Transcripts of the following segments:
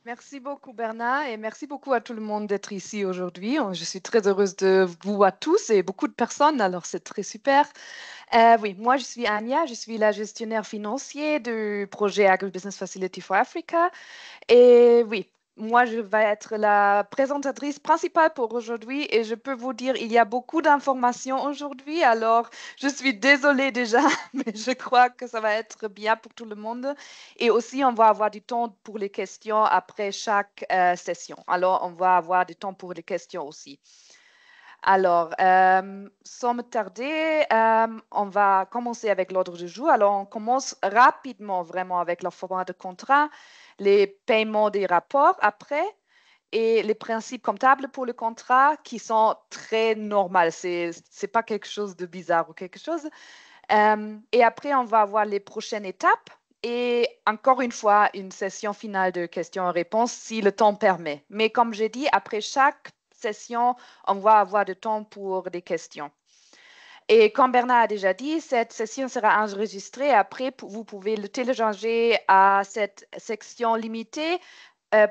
Merci beaucoup Bernard et merci beaucoup à tout le monde d'être ici aujourd'hui. Je suis très heureuse de vous voir tous et beaucoup de personnes, alors c'est très super. Oui, moi je suis Anya, je suis la gestionnaire financier du projet Agribusiness Facility for Africa. Et oui, moi, je vais être la présentatrice principale pour aujourd'hui et je peux vous dire, il y a beaucoup d'informations aujourd'hui, alors je suis désolée déjà, mais je crois que ça va être bien pour tout le monde. Et aussi, on va avoir du temps pour les questions après chaque session. Alors, on va avoir du temps pour les questions aussi. Alors, sans me tarder, on va commencer avec l'ordre du jour. Alors, on commence rapidement vraiment avec le format de contrat, les paiements des rapports après et les principes comptables pour le contrat qui sont très normaux. C'est pas quelque chose de bizarre ou quelque chose. Et après, on va avoir les prochaines étapes et encore une fois, une session finale de questions et réponses si le temps permet. Mais comme j'ai dit, après chaque session, on va avoir du temps pour des questions. Et comme Bernard a déjà dit, cette session sera enregistrée. Après, vous pouvez le télécharger à cette section limitée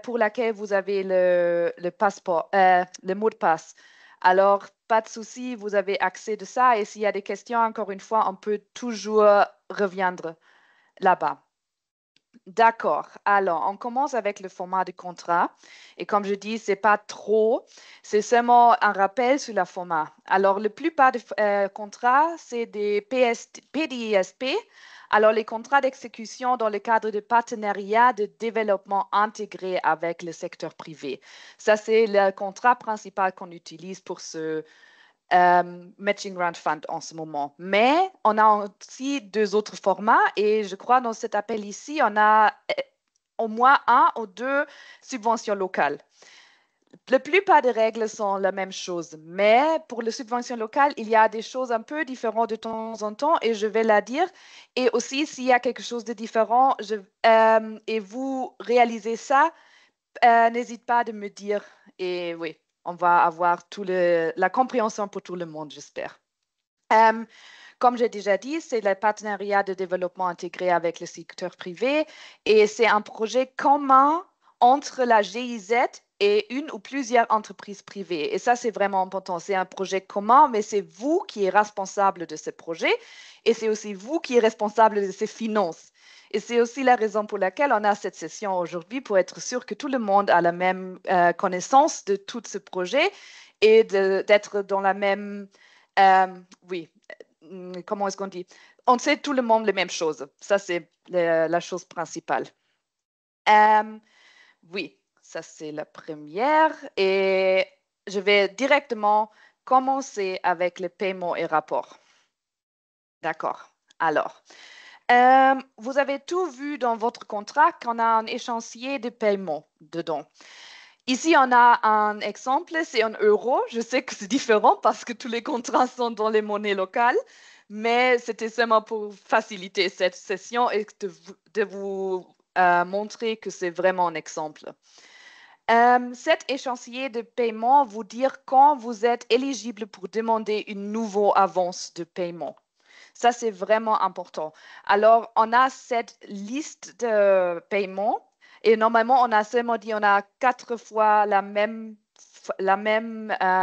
pour laquelle vous avez le passeport, le mot de passe. Alors, pas de souci, vous avez accès de ça. Et s'il y a des questions, encore une fois, on peut toujours reviendre là-bas. D'accord. Alors, on commence avec le format du contrat. Et comme je dis, c'est pas trop, c'est seulement un rappel sur le format. Alors, la plupart des contrats, c'est des PDISP. Alors, les contrats d'exécution dans le cadre de partenariats de développement intégré avec le secteur privé. Ça, c'est le contrat principal qu'on utilise pour ce Matching Grant Fund en ce moment. Mais on a aussi deux autres formats et je crois dans cet appel ici, on a au moins un ou deux subventions locales. La plupart des règles sont la même chose, mais pour les subventions locales, il y a des choses un peu différentes de temps en temps et je vais la dire. Et aussi, s'il y a quelque chose de différent et vous réalisez ça, n'hésite pas de me dire. Et oui, on va avoir la compréhension pour tout le monde, j'espère. Euh, Comme j'ai déjà dit, c'est le partenariat de développement intégré avec le secteur privé et c'est un projet commun entre la GIZ et une ou plusieurs entreprises privées. Et ça, c'est vraiment important. C'est un projet commun, mais c'est vous qui êtes responsable de ce projet et c'est aussi vous qui êtes responsable de ses finances. Et c'est aussi la raison pour laquelle on a cette session aujourd'hui pour être sûr que tout le monde a la même connaissance de tout ce projet et d'être dans la même, oui, comment est-ce qu'on dit? On sait tout le monde les mêmes choses. Ça, c'est la chose principale. Euh, oui, ça, c'est la première. Et je vais directement commencer avec les paiements et rapports. D'accord. Alors, vous avez tout vu dans votre contrat qu'on a un échéancier de paiement dedans. Ici, on a un exemple, c'est en euros. Je sais que c'est différent parce que tous les contrats sont dans les monnaies locales, mais c'était seulement pour faciliter cette session et de vous montrer que c'est vraiment un exemple. Cet échéancier de paiement vous dire quand vous êtes éligible pour demander une nouvelle avance de paiement. Ça, c'est vraiment important. Alors, on a cette liste de paiements et normalement, on a seulement dit on a 4 fois la même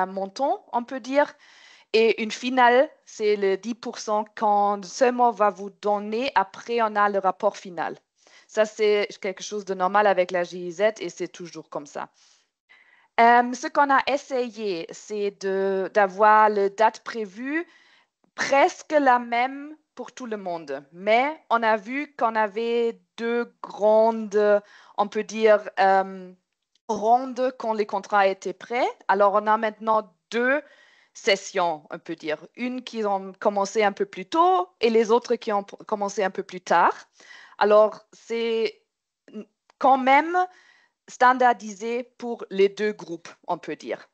montant, on peut dire. Et une finale, c'est le 10% qu'on seulement va vous donner après on a le rapport final. Ça, c'est quelque chose de normal avec la GIZ et c'est toujours comme ça. Ce qu'on a essayé, c'est d'avoir la date prévue presque la même pour tout le monde. Mais on a vu qu'on avait deux grandes, on peut dire, rondes quand les contrats étaient prêts. Alors, on a maintenant deux sessions, on peut dire. Une qui ont commencé un peu plus tôt et les autres qui ont commencé un peu plus tard. Alors, c'est quand même standardisé pour les deux groupes, on peut dire.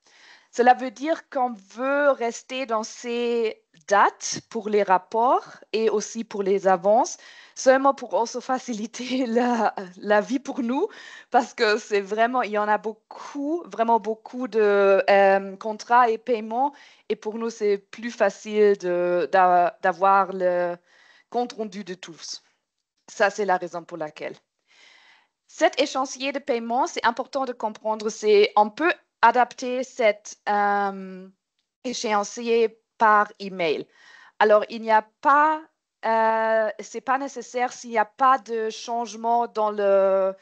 Cela veut dire qu'on veut rester dans ces dates pour les rapports et aussi pour les avances, seulement pour aussi faciliter la vie pour nous, parce que c'est vraiment, il y en a beaucoup, vraiment beaucoup de contrats et paiements, et pour nous, c'est plus facile d'avoir le compte rendu de tous. Ça, c'est la raison pour laquelle. Cet échéancier de paiement, c'est important de comprendre, on peut adapter cet échéancier par email. Alors, il n'y a pas, c'est pas nécessaire s'il n'y a pas de changement dans le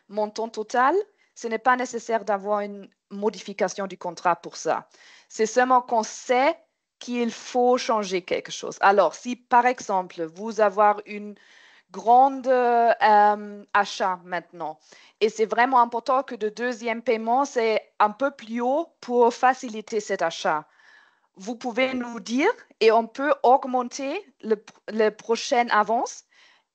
montant total. Ce n'est pas nécessaire d'avoir une modification du contrat pour ça. C'est seulement qu'on sait qu'il faut changer quelque chose. Alors, si par exemple, vous avez une grande achat maintenant, et c'est vraiment important que le deuxième paiement, c'est un peu plus haut pour faciliter cet achat. Vous pouvez nous dire et on peut augmenter le prochaine avance,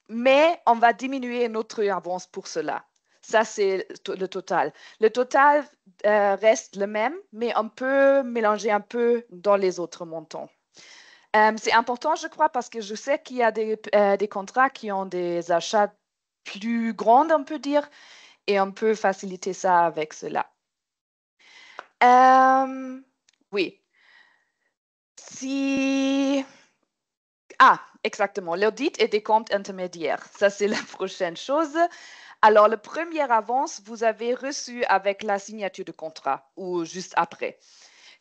mais on va diminuer notre avance pour cela. Ça, c'est le total. Le total reste le même, mais on peut mélanger un peu dans les autres montants. C'est important, je crois, parce que je sais qu'il y a des contrats qui ont des achats plus grands, on peut dire, et on peut faciliter ça avec cela. Oui. Si... Ah, exactement, l'audit et des comptes intermédiaires. Ça, c'est la prochaine chose. Alors, la première avance, vous avez reçu avec la signature de contrat ou juste après.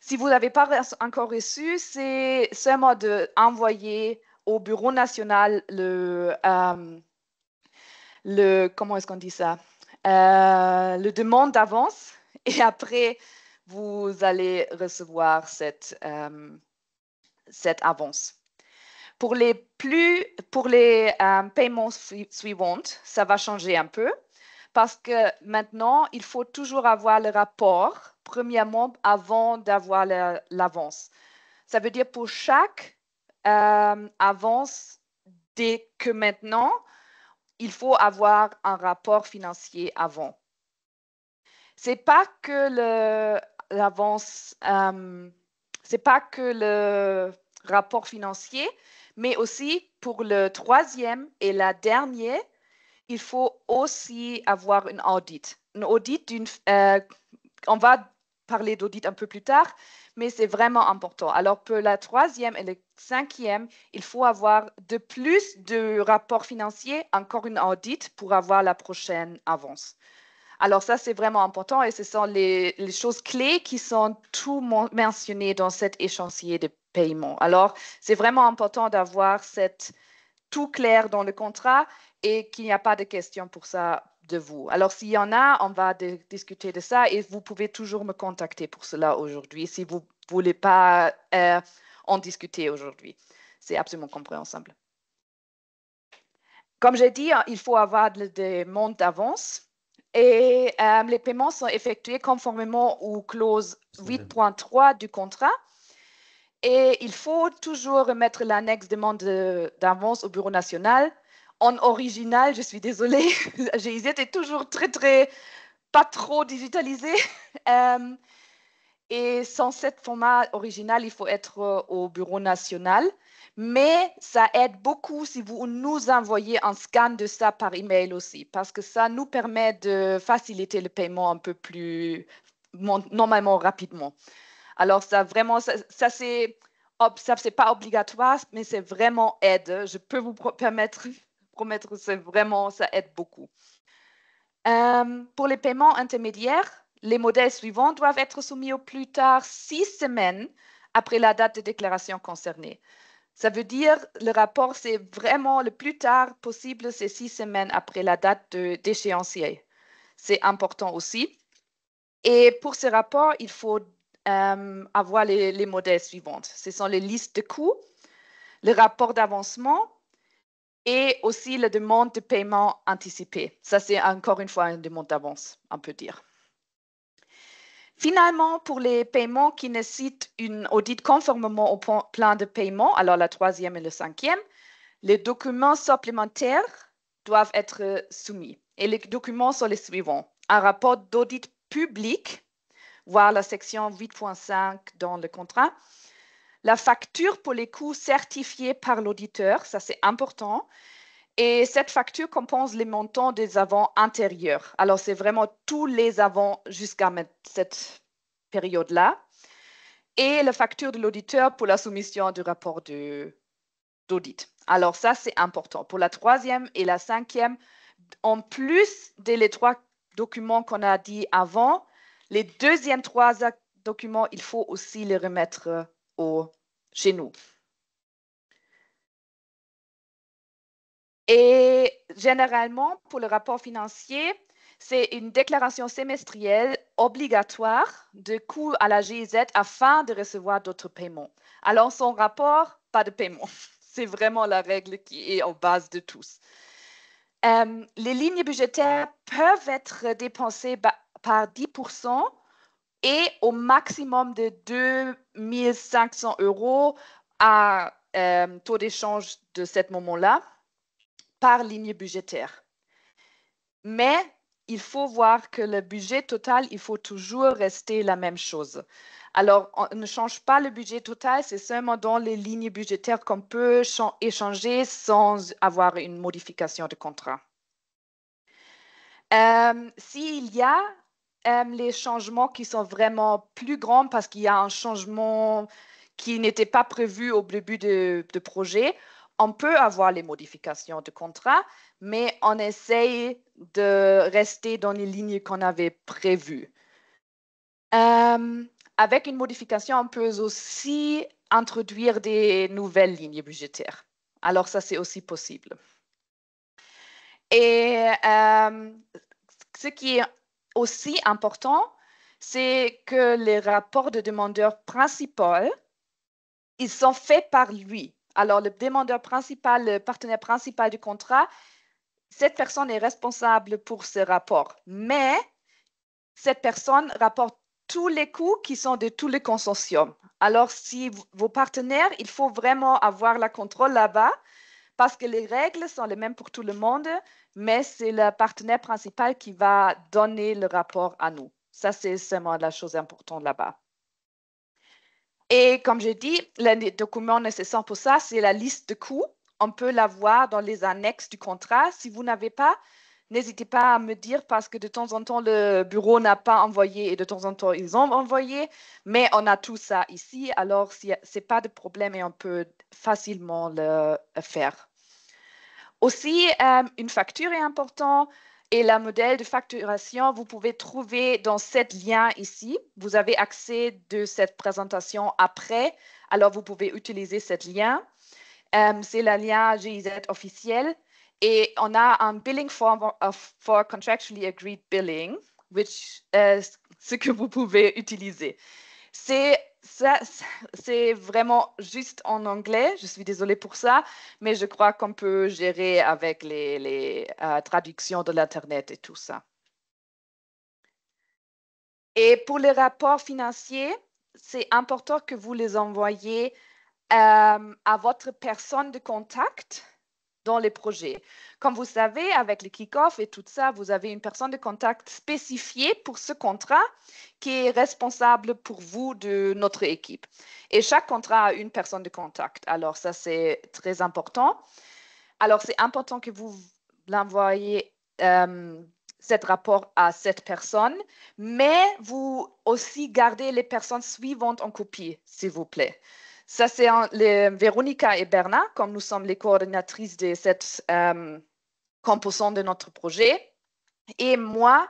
Si vous n'avez pas encore reçu, c'est seulement d'envoyer au Bureau national comment est-ce qu'on dit ça? Le demande d'avance et après, vous allez recevoir cette avance. Pour les paiements suivants, ça va changer un peu parce que maintenant, il faut toujours avoir le rapport, premièrement, avant d'avoir l'avance. Ça veut dire pour chaque avance, dès que maintenant, il faut avoir un rapport financier avant. C'est pas que l'avance, c'est pas que le rapport financier, mais aussi pour le troisième et la dernière, il faut aussi avoir un audit. Un audit on va parler d'audit un peu plus tard, mais c'est vraiment important. Alors, pour la troisième et le cinquième, il faut avoir de plus de rapports financiers, encore une audit pour avoir la prochaine avance. Alors, ça, c'est vraiment important et ce sont les choses clés qui sont tout mentionnées dans cet échéancier de paiement. Alors, c'est vraiment important d'avoir tout clair dans le contrat et qu'il n'y a pas de questions pour ça de vous. Alors, s'il y en a, on va discuter de ça et vous pouvez toujours me contacter pour cela aujourd'hui si vous ne voulez pas en discuter aujourd'hui. C'est absolument compréhensible. Comme j'ai dit, il faut avoir des montes d'avance et les paiements sont effectués conformément aux clauses 8.3 du contrat. Et il faut toujours remettre l'annexe demande d'avance au Bureau national. En original, je suis désolée, ils étaient toujours pas trop digitalisés. Et sans ce format original, il faut être au Bureau national. Mais ça aide beaucoup si vous nous envoyez un scan de ça par email aussi, parce que ça nous permet de faciliter le paiement un peu plus normalement rapidement. Alors, ça vraiment, ça c'est pas obligatoire, mais c'est vraiment aide. Je peux vous promettre, c'est vraiment, ça aide beaucoup. Pour les paiements intermédiaires, les modèles suivants doivent être soumis au plus tard 6 semaines après la date de déclaration concernée. Ça veut dire le rapport, c'est vraiment le plus tard possible, c'est 6 semaines après la date d'échéancier. C'est important aussi. Et pour ce rapport, il faut avoir les modèles suivants. Ce sont les listes de coûts, le rapport d'avancement et aussi la demande de paiement anticipé. Ça, c'est encore une fois une demande d'avance, on peut dire. Finalement, pour les paiements qui nécessitent une audit conformément au plan de paiement, alors la troisième et le cinquième, les documents supplémentaires doivent être soumis. Et les documents sont les suivants. Un rapport d'audit public, voir la section 8.5 dans le contrat. La facture pour les coûts certifiés par l'auditeur, ça c'est important. Et cette facture compense les montants des avants antérieurs. Alors, c'est vraiment tous les avants jusqu'à cette période-là. Et la facture de l'auditeur pour la soumission du rapport d'audit. Alors, ça, c'est important. Pour la troisième et la cinquième, en plus des trois documents qu'on a dit avant, les deuxièmes trois documents, il faut aussi les remettre chez nous. Et généralement, pour le rapport financier, c'est une déclaration semestrielle obligatoire de coûts à la GIZ afin de recevoir d'autres paiements. Alors, sans rapport, pas de paiement. C'est vraiment la règle qui est en base de tous. Les lignes budgétaires peuvent être dépensées par 10% et au maximum de 2 500 € à taux d'échange de ce moment-là par ligne budgétaire. Mais il faut voir que le budget total, il faut toujours rester la même chose. Alors, on ne change pas le budget total, c'est seulement dans les lignes budgétaires qu'on peut échanger sans avoir une modification de contrat. S'il y a les changements qui sont vraiment plus grands parce qu'il y a un changement qui n'était pas prévu au début de projet, on peut avoir les modifications de contrat, mais on essaye de rester dans les lignes qu'on avait prévues. Avec une modification, on peut aussi introduire des nouvelles lignes budgétaires. Alors ça, c'est aussi possible. Et ce qui est aussi important, c'est que les rapports de demandeur principal, ils sont faits par lui. Alors, le demandeur principal, le partenaire principal du contrat, cette personne est responsable pour ce rapport. Mais cette personne rapporte tous les coûts qui sont de tous les consortiums. Alors, si vos partenaires, il faut vraiment avoir le contrôle là-bas parce que les règles sont les mêmes pour tout le monde, mais c'est le partenaire principal qui va donner le rapport à nous. Ça, c'est seulement la chose importante là-bas. Et comme j'ai dit, le document nécessaire pour ça, c'est la liste de coûts. On peut la voir dans les annexes du contrat. Si vous n'avez pas, n'hésitez pas à me dire parce que de temps en temps, le bureau n'a pas envoyé et de temps en temps, ils ont envoyé. Mais on a tout ça ici. Alors, ce n'est pas de problème et on peut facilement le faire. Aussi, une facture est importante et le modèle de facturation, vous pouvez trouver dans ce lien ici. Vous avez accès de cette présentation après, alors vous pouvez utiliser ce lien. C'est le lien GIZ officiel et on a un billing form for contractually agreed billing, ce que vous pouvez utiliser. C'est vraiment juste en anglais. Je suis désolée pour ça, mais je crois qu'on peut gérer avec les traductions de l'Internet et tout ça. Et pour les rapports financiers, c'est important que vous les envoyez à votre personne de contact dans les projets. Comme vous savez, avec le kick-off et tout ça, vous avez une personne de contact spécifiée pour ce contrat qui est responsable pour vous de notre équipe. Et chaque contrat a une personne de contact. Alors, ça, c'est très important. Alors, c'est important que vous l'envoyez cet rapport à cette personne, mais vous aussi gardez les personnes suivantes en copie, s'il vous plaît. Ça, c'est Véronica et Berna, comme nous sommes les coordinatrices de cette composante de notre projet. Et moi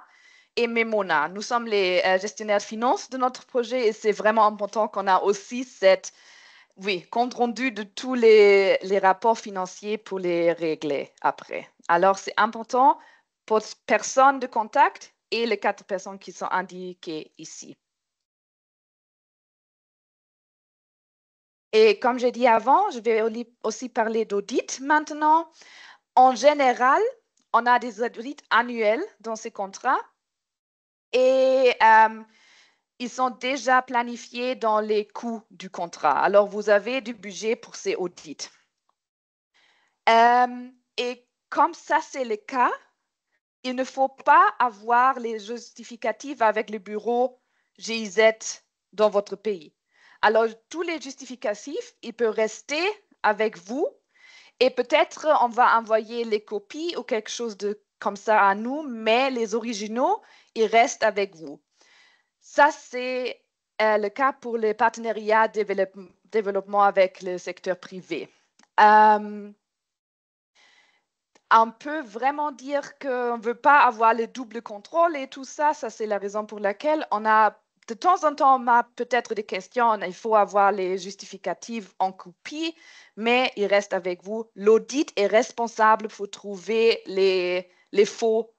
et Memona, nous sommes les gestionnaires de finances de notre projet et c'est vraiment important qu'on a aussi cette compte rendu de tous les rapports financiers pour les régler après. Alors, c'est important pour personnes de contact et les 4 personnes qui sont indiquées ici. Et comme j'ai dit avant, je vais aussi parler d'audit maintenant. En général, on a des audits annuels dans ces contrats et ils sont déjà planifiés dans les coûts du contrat. Alors, vous avez du budget pour ces audits. Et comme ça, c'est le cas, il ne faut pas avoir les justificatifs avec le bureau GIZ dans votre pays. Alors, tous les justificatifs, ils peuvent rester avec vous et peut-être on va envoyer les copies ou quelque chose comme ça à nous, mais les originaux, ils restent avec vous. Ça, c'est le cas pour les partenariats développement avec le secteur privé. on peut vraiment dire qu'on ne veut pas avoir le double contrôle et tout ça. Ça, c'est la raison pour laquelle on a, de temps en temps, on a peut-être des questions. Il faut avoir les justificatifs en copie, mais il reste avec vous. L'audit est responsable pour trouver les faux,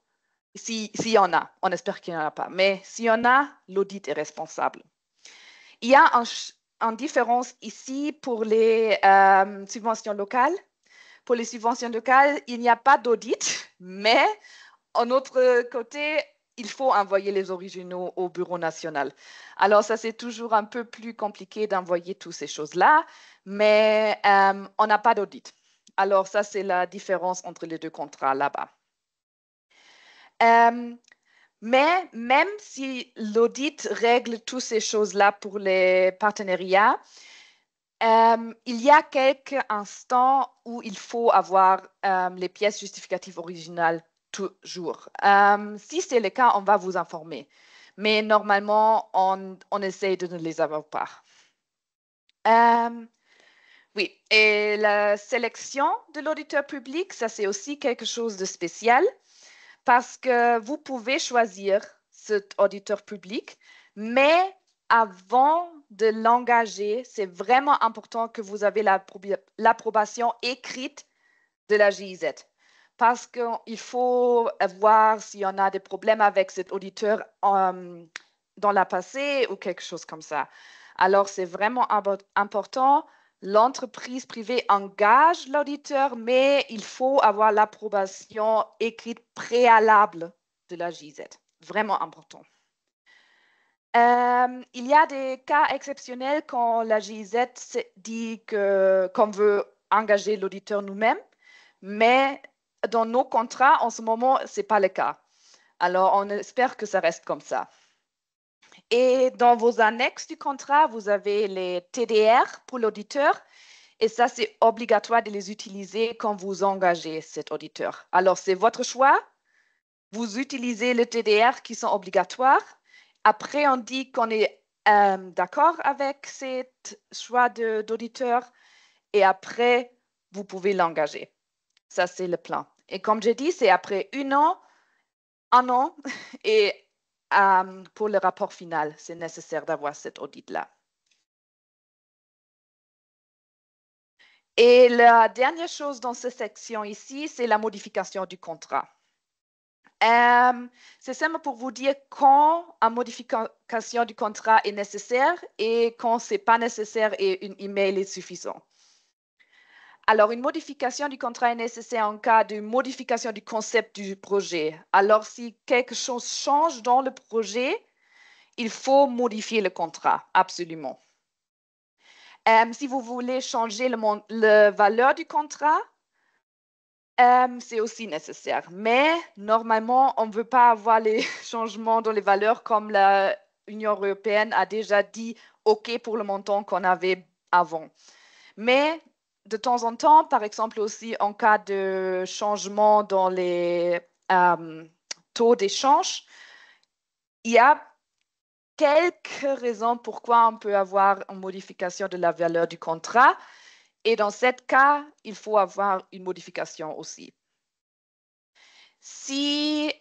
s'il y en a. On espère qu'il n'y en a pas. Mais s'il y en a, l'audit est responsable. Il y a une différence ici pour les subventions locales. Pour les subventions locales, il n'y a pas d'audit, mais en autre côté, il faut envoyer les originaux au bureau national. Alors, ça, c'est toujours un peu plus compliqué d'envoyer toutes ces choses-là, mais on n'a pas d'audit. Alors, ça, c'est la différence entre les deux contrats là-bas. Mais même si l'audit règle toutes ces choses-là pour les partenariats, il y a quelques instants où il faut avoir les pièces justificatives originales toujours. Si c'est le cas, on va vous informer. Mais normalement, on essaie de ne les avoir pas. Oui, et la sélection de l'auditeur public, ça c'est aussi quelque chose de spécial parce que vous pouvez choisir cet auditeur public, mais avant de l'engager, c'est vraiment important que vous avez l'approbation écrite de la GIZ parce qu'il faut voir s'il y en a des problèmes avec cet auditeur dans la passé ou quelque chose comme ça. Alors, c'est vraiment important. L'entreprise privée engage l'auditeur, mais il faut avoir l'approbation écrite préalable de la GIZ. Vraiment important. Il y a des cas exceptionnels quand la GIZ dit qu'on veut engager l'auditeur nous-mêmes, mais dans nos contrats, en ce moment, ce n'est pas le cas. Alors, on espère que ça reste comme ça. Et dans vos annexes du contrat, vous avez les TDR pour l'auditeur. Et ça, c'est obligatoire de les utiliser quand vous engagez cet auditeur. Alors, c'est votre choix. Vous utilisez les TDR qui sont obligatoires. Après, on dit qu'on est d'accord avec ce choix d'auditeur. Et après, vous pouvez l'engager. Ça, c'est le plan. Et comme j'ai dit, c'est après un an et pour le rapport final, c'est nécessaire d'avoir cet audit-là. Et la dernière chose dans cette section ici, c'est la modification du contrat. C'est seulement pour vous dire quand une modification du contrat est nécessaire et quand ce n'est pas nécessaire et un email est suffisant. Alors, une modification du contrat est nécessaire en cas de modification du concept du projet. Alors, si quelque chose change dans le projet, il faut modifier le contrat, absolument. Si vous voulez changer la valeur du contrat, c'est aussi nécessaire. Mais normalement, on ne veut pas avoir les changements dans les valeurs comme l'Union européenne a déjà dit OK pour le montant qu'on avait avant. Mais de temps en temps, par exemple aussi en cas de changement dans les taux d'échange, il y a quelques raisons pourquoi on peut avoir une modification de la valeur du contrat. Et dans ce cas, il faut avoir une modification aussi. S'il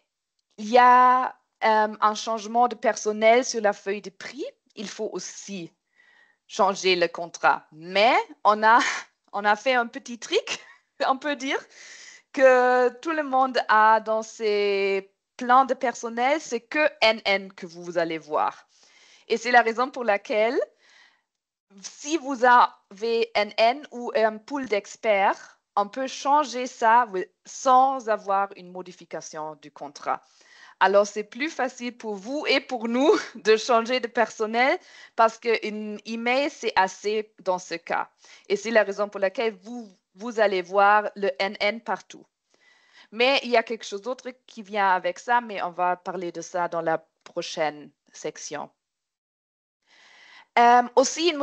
y a un changement de personnel sur la feuille de prix, il faut aussi changer le contrat. Mais on a fait un petit trick, on peut dire, que tout le monde a dans ses plans de personnel, c'est que NN que vous allez voir. Et c'est la raison pour laquelle, si vous avez NN ou un pool d'experts, on peut changer ça sans avoir une modification du contrat. Alors, c'est plus facile pour vous et pour nous de changer de personnel parce qu'un email, c'est assez dans ce cas. Et c'est la raison pour laquelle vous allez voir le NN partout. Mais il y a quelque chose d'autre qui vient avec ça, mais on va parler de ça dans la prochaine section. Aussi, une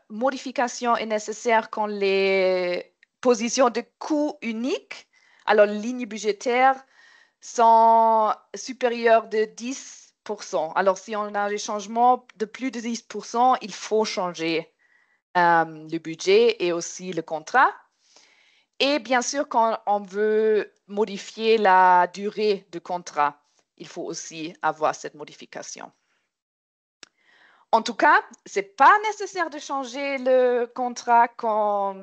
modification est nécessaire quand les positions de coût uniques, alors les lignes budgétaires, sont supérieures de 10%. Alors, si on a des changements de plus de 10%, il faut changer le budget et aussi le contrat. Et bien sûr, quand on veut modifier la durée du contrat, il faut aussi avoir cette modification. En tout cas, ce n'est pas nécessaire de changer le contrat quand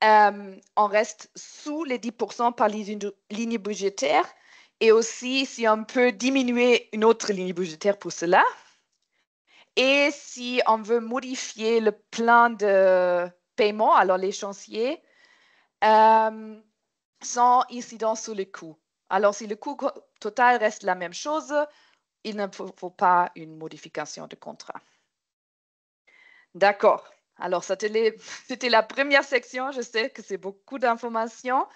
on reste sous les 10% par ligne budgétaire et aussi si on peut diminuer une autre ligne budgétaire pour cela. Et si on veut modifier le plan de paiement, alors les chantiers, sans incidence sur le coût. Alors, si le coût total reste la même chose, il ne faut pas une modification de contrat. D'accord. Alors, c'était la première section. Je sais que c'est beaucoup d'informations,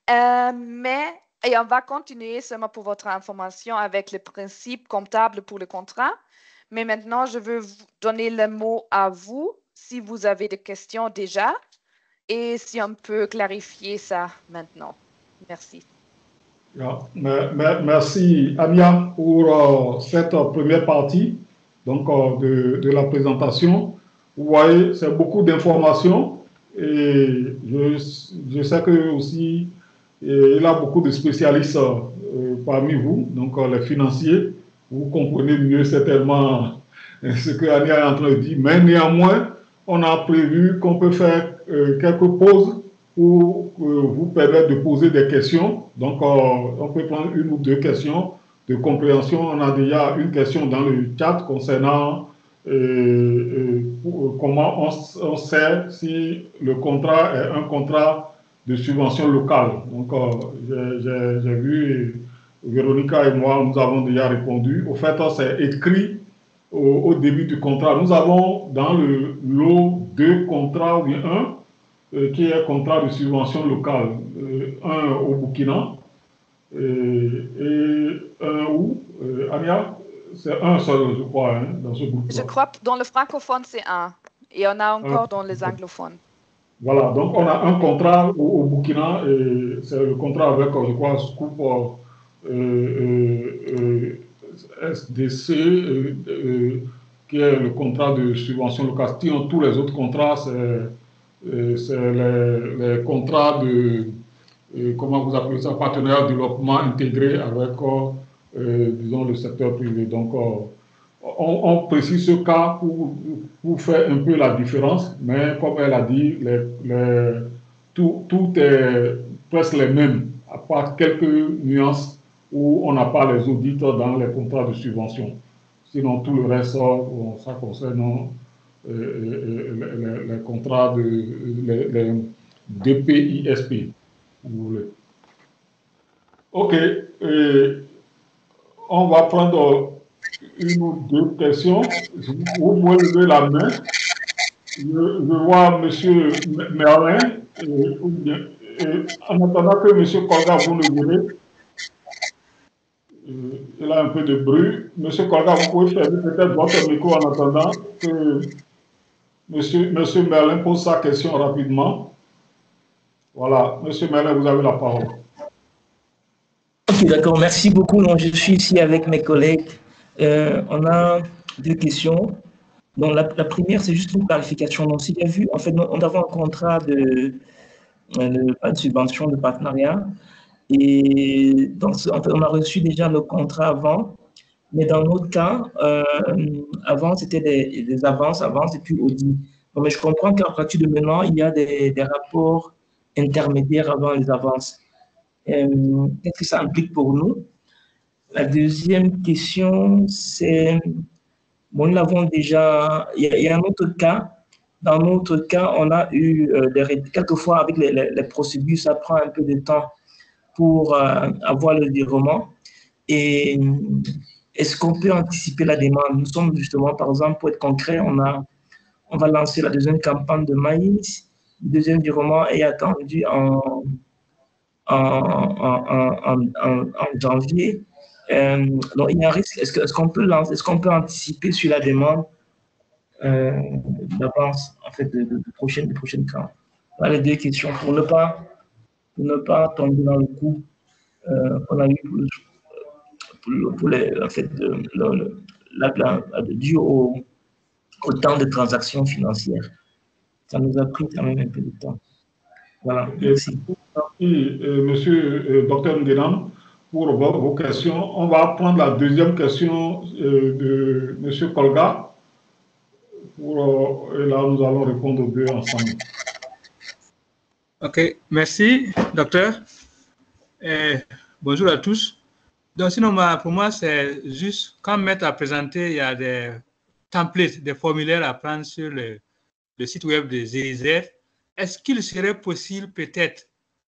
et on va continuer seulement pour votre information avec les principes comptables pour le contrat. Mais maintenant, je veux vous donner le mot à vous si vous avez des questions déjà et si on peut clarifier ça maintenant. Merci. Merci, Ania, pour cette première partie donc, de la présentation. Vous voyez, c'est beaucoup d'informations et je sais que aussi il y a beaucoup de spécialistes parmi vous, donc les financiers. Vous comprenez mieux certainement ce que Ania est en train de dire, mais néanmoins, on a prévu qu'on peut faire quelques pauses pour vous permettre de poser des questions. Donc, on peut prendre une ou deux questions de compréhension. On a déjà une question dans le chat concernant comment on sait si le contrat est un contrat de subvention locale. Donc, j'ai vu, Véronica et moi, nous avons déjà répondu. Au fait, c'est écrit au début du contrat. Nous avons dans le lot deux contrats, ou bien qui est contrat de subvention locale, un au Burkina et un où, Ania, c'est un seul, je crois, hein, dans ce groupe-là. Je crois que dans le francophone, c'est un. Et on a encore dans les anglophones. Voilà, donc on a un contrat au Burkina, et c'est le contrat avec, je crois, Scoop SDC, qui est le contrat de subvention locale. Tous les autres contrats, c'est les contrats de, comment vous appelez ça, partenariat de développement intégré avec, disons, le secteur privé. Donc, on précise ce cas pour faire un peu la différence, mais comme elle a dit, tout est presque les mêmes, à part quelques nuances où on n'a pas les audits dans les contrats de subvention. Sinon, tout le reste, ça concerne les contrats les DPISP, vous voulez. OK. On va prendre une ou deux questions. Vous pouvez lever la main. Je vois M. Merlin. En attendant que M. Kolga vous le direz, il a un peu de bruit. M. Kolga, vous pouvez fermer peut-être votre micro en attendant que M. Merlin pose sa question rapidement. Voilà, M. Merlin, vous avez la parole. Ok, d'accord, merci beaucoup. Donc, je suis ici avec mes collègues. On a deux questions. Donc, la première, c'est juste une clarification. Donc, si j'ai vu, en fait, nous avons un contrat de subvention de partenariat. Et donc, en fait, on a reçu déjà le contrat avant. Mais dans notre cas, avant, c'était des avances, et puis audit. Donc, mais je comprends qu'à partir de maintenant, il y a des rapports intermédiaires avant les avances. Qu'est-ce que ça implique pour nous? La deuxième question, c'est, bon, nous l'avons déjà, il y a un autre cas. Dans notre cas, on a eu, quelquefois avec les procédures, ça prend un peu de temps pour avoir le virement. Et est-ce qu'on peut anticiper la demande? Nous sommes justement, par exemple, pour être concret, on va lancer la deuxième campagne de maïs. Le deuxième virement est attendu en janvier. Donc, il y a un risque. Est-ce qu'on peut anticiper sur la demande d'avance, en fait, de prochaines campagnes? Voilà les deux questions pour ne pas tomber dans le coup qu'on a eu pour en fait, dû au temps de transactions financières. Ça nous a pris quand même un peu de temps. Voilà, Et merci. merci, monsieur Dr Nguyenam, pour vos questions. On va prendre la deuxième question de monsieur Kolga. Et là, nous allons répondre aux deux ensemble. Ok, merci, docteur. Et bonjour à tous. Donc, sinon, pour moi, c'est juste, quand mettre à présenter, il y a des templates, des formulaires à prendre sur le site web de GIZ. Est-ce qu'il serait possible, peut-être,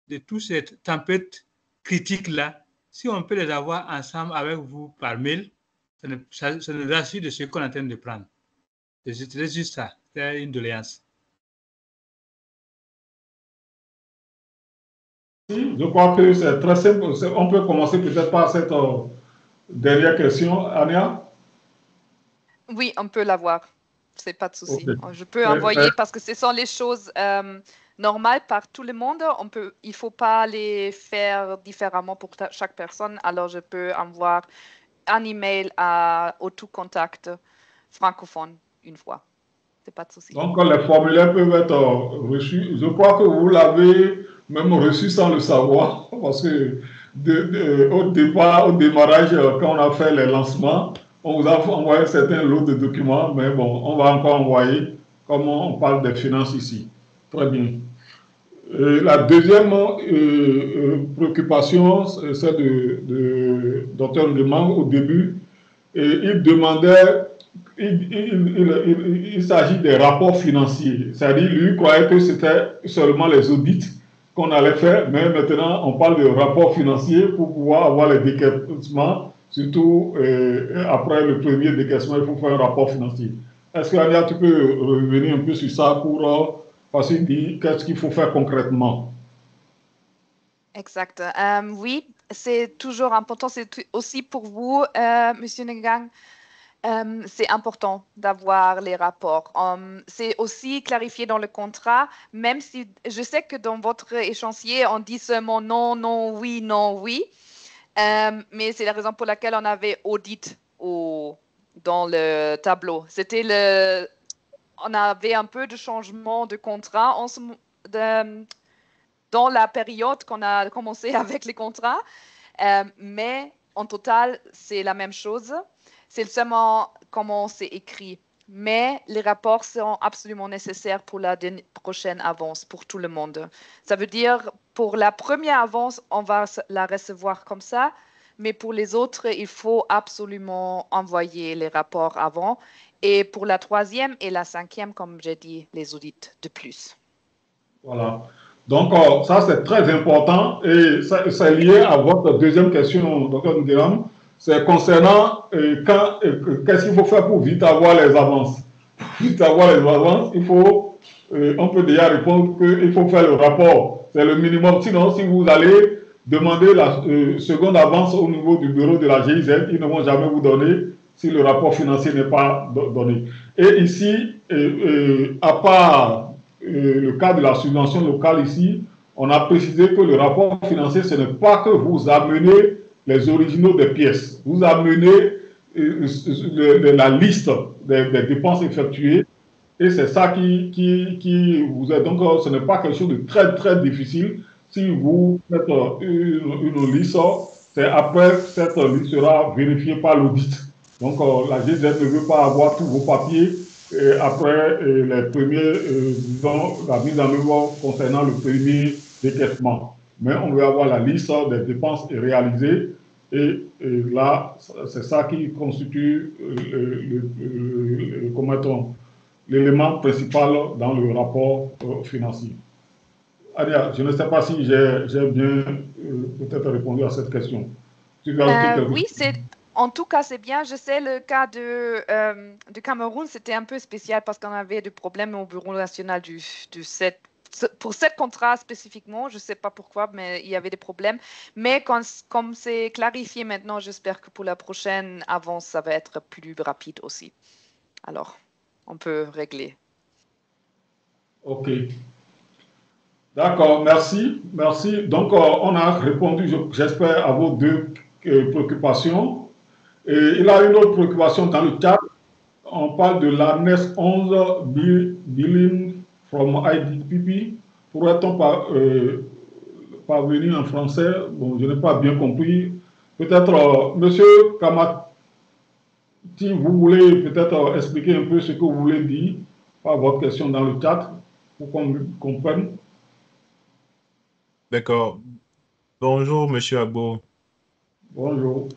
de tous ces templates critiques-là, si on peut les avoir ensemble avec vous par mail, ça nous rassure de ce qu'on est en train de prendre. C'est juste ça, c'est une doléance. Je crois que c'est très simple. On peut commencer peut-être par cette dernière question, Ania. Oui, on peut l'avoir. C'est pas de souci. Okay. Je peux envoyer parce que ce sont les choses normales par tout le monde. Il ne faut pas les faire différemment pour chaque personne. Alors, je peux envoyer un email au tout contact francophone une fois. C'est pas de souci. Donc, les formulaires peuvent être reçus. Je crois que vous l'avez même reçu sans le savoir, parce que au départ, au démarrage, quand on a fait les lancements, on vous a envoyé certains lots de documents, mais bon, on va encore envoyer, comme on parle des finances ici. Très bien. La deuxième préoccupation, c'est celle de Dr Nguyenam au début. Et il demandait, il s'agit des rapports financiers. C'est-à-dire, lui croyait que c'était seulement les audits qu'on allait faire, mais maintenant, on parle de rapports financiers pour pouvoir avoir les décaissements. Surtout après le premier décaissement, il faut faire un rapport financier. Est-ce que, Ania, tu peux revenir un peu sur ça pour passer dire qu'est-ce qu'il faut faire concrètement? Exact. Oui, c'est toujours important. C'est aussi pour vous, Monsieur Ngang. C'est important d'avoir les rapports. C'est aussi clarifié dans le contrat, même si je sais que dans votre échéancier, on dit seulement non, non, oui, non, oui. Mais c'est la raison pour laquelle on avait audit dans le tableau. On avait un peu de changement de contrat dans la période qu'on a commencé avec les contrats. Mais en total, c'est la même chose. C'est seulement comment c'est écrit. Mais les rapports seront absolument nécessaires pour la prochaine avance, pour tout le monde. Ça veut dire, pour la première avance, on va la recevoir comme ça. Mais pour les autres, il faut absolument envoyer les rapports avant. Et pour la troisième et la cinquième, comme j'ai dit, les audits de plus. Voilà. Donc, ça, c'est très important et c'est lié à votre deuxième question, Dr Nguyenam. C'est concernant qu'est-ce qu'il faut faire pour vite avoir les avances. Vite avoir les avances, on peut déjà répondre qu'il faut faire le rapport. C'est le minimum. Sinon, si vous allez demander la seconde avance au niveau du bureau de la GIZ, ils ne vont jamais vous donner si le rapport financier n'est pas donné. Et ici, à part le cas de la subvention locale ici, on a précisé que le rapport financier, ce n'est pas que vous amenez les originaux des pièces. Vous amenez la liste des dépenses effectuées et c'est ça qui vous aide. Donc, ce n'est pas quelque chose de très, très difficile. Si vous faites une liste, c'est après, cette liste sera vérifiée par l'audit. Donc, la GIZ ne veut pas avoir tous vos papiers après les premiers, disons, la mise en œuvre concernant le premier décaissement. Mais on veut avoir la liste des dépenses réalisées et là, c'est ça qui constitue l'élément principal dans le rapport financier. Ania, je ne sais pas si j'ai bien peut-être répondu à cette question. Oui, en tout cas, c'est bien. Je sais, le cas du Cameroun, c'était un peu spécial parce qu'on avait des problèmes au Bureau national pour ce contrat spécifiquement. Je ne sais pas pourquoi, mais il y avait des problèmes. Mais comme c'est clarifié maintenant, j'espère que pour la prochaine avance, ça va être plus rapide aussi. Alors, on peut régler. OK. D'accord, merci. Merci. Donc, on a répondu, j'espère, à vos deux préoccupations. Et il a une autre préoccupation dans le cadre. On parle de l'ANES 11 billing from IDPP pourrait-on parvenir en français? Bon, je n'ai pas bien compris. Peut-être, Monsieur Kamati, vous voulez peut-être expliquer un peu ce que vous voulez dire par votre question dans le chat pour qu'on comprenne. D'accord. Bonjour, Monsieur Agbo. Bonjour.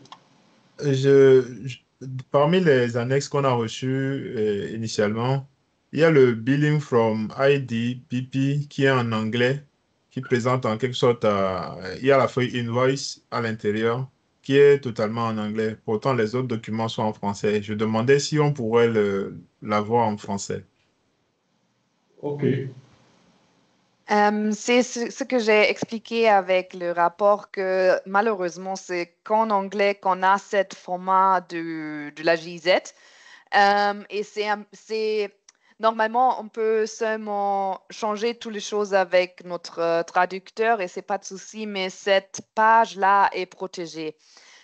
Parmi les annexes qu'on a reçues initialement, il y a le Billing from IDPP qui est en anglais, qui présente en quelque sorte, il y a la feuille invoice à l'intérieur qui est totalement en anglais. Pourtant, les autres documents sont en français. Je demandais si on pourrait l'avoir en français. OK. C'est ce que j'ai expliqué avec le rapport que malheureusement, c'est qu'en anglais qu'on a ce format de la GIZ. Et normalement, on peut seulement changer toutes les choses avec notre traducteur et c'est pas de souci, mais cette page-là est protégée.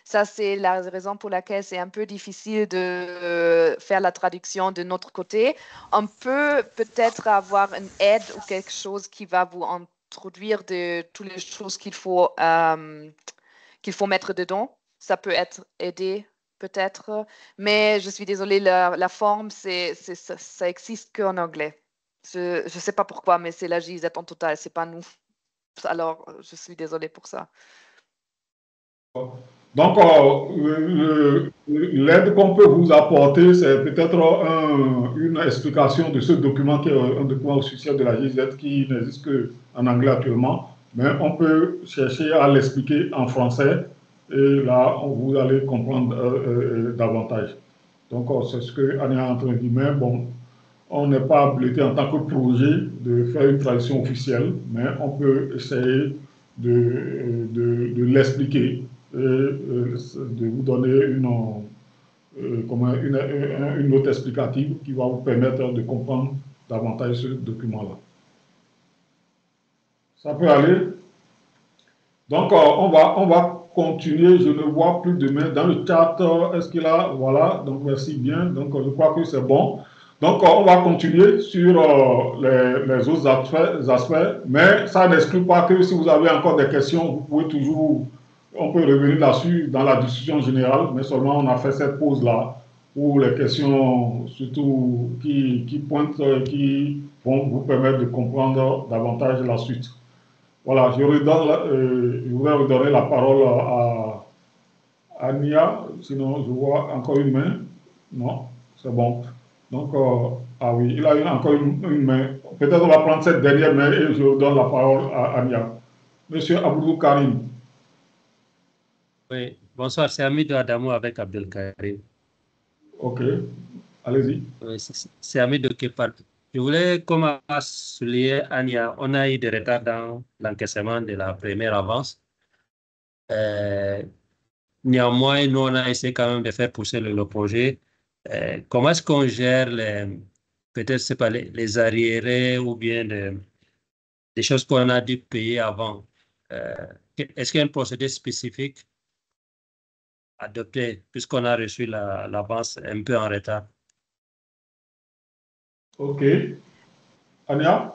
Ça, c'est la raison pour laquelle c'est un peu difficile de faire la traduction de notre côté. On peut peut-être avoir une aide ou quelque chose qui va vous introduire de toutes les choses qu'il faut mettre dedans. Ça peut être aidé peut-être, mais je suis désolée, la forme, ça existe qu'en anglais. Je ne sais pas pourquoi, mais c'est la GIZ en total, c'est pas nous. Alors, je suis désolée pour ça. Donc, l'aide qu'on peut vous apporter, c'est peut-être une explication de ce document qui est un document officiel de la GIZ qui n'existe qu'en anglais actuellement, mais on peut chercher à l'expliquer en français et là, vous allez comprendre davantage. Donc, c'est ce que Annie est en train de dire, mais bon, on n'est pas habilité en tant que projet de faire une traduction officielle, mais on peut essayer de l'expliquer et de vous donner une note explicative qui va vous permettre de comprendre davantage ce document-là. Ça peut aller. Donc, on va continuer. Je ne vois plus de main dans le chat. Est-ce qu'il a... Voilà, donc merci bien. Donc, je crois que c'est bon. Donc, on va continuer sur les autres aspects, mais ça n'exclut pas que si vous avez encore des questions, vous pouvez toujours... On peut revenir là-dessus dans la discussion générale, mais seulement on a fait cette pause-là pour les questions, surtout qui pointent, qui vont vous permettre de comprendre davantage la suite. Voilà, je voudrais redonner la parole à Nia, sinon je vois encore une main. Non, c'est bon. Donc, ah oui, il a encore une main. Peut-être on va prendre cette dernière main et je donne la parole à Nia. Monsieur Aboudou Karim. Oui, bonsoir, c'est Amidou Adamou avec Abdelkarim. Ok, allez-y. Oui, c'est Amidou qui parle. Je voulais, comme a souligné Ania, on a eu des retards dans l'encaissement de la première avance. Néanmoins, nous, on a essayé quand même de faire pousser le projet. Comment est-ce qu'on gère peut-être c'est pas les arriérés ou bien des choses qu'on a dû payer avant? Est-ce qu'il y a un procédé spécifique adopté puisqu'on a reçu l'avance un peu en retard? Ok. Ania?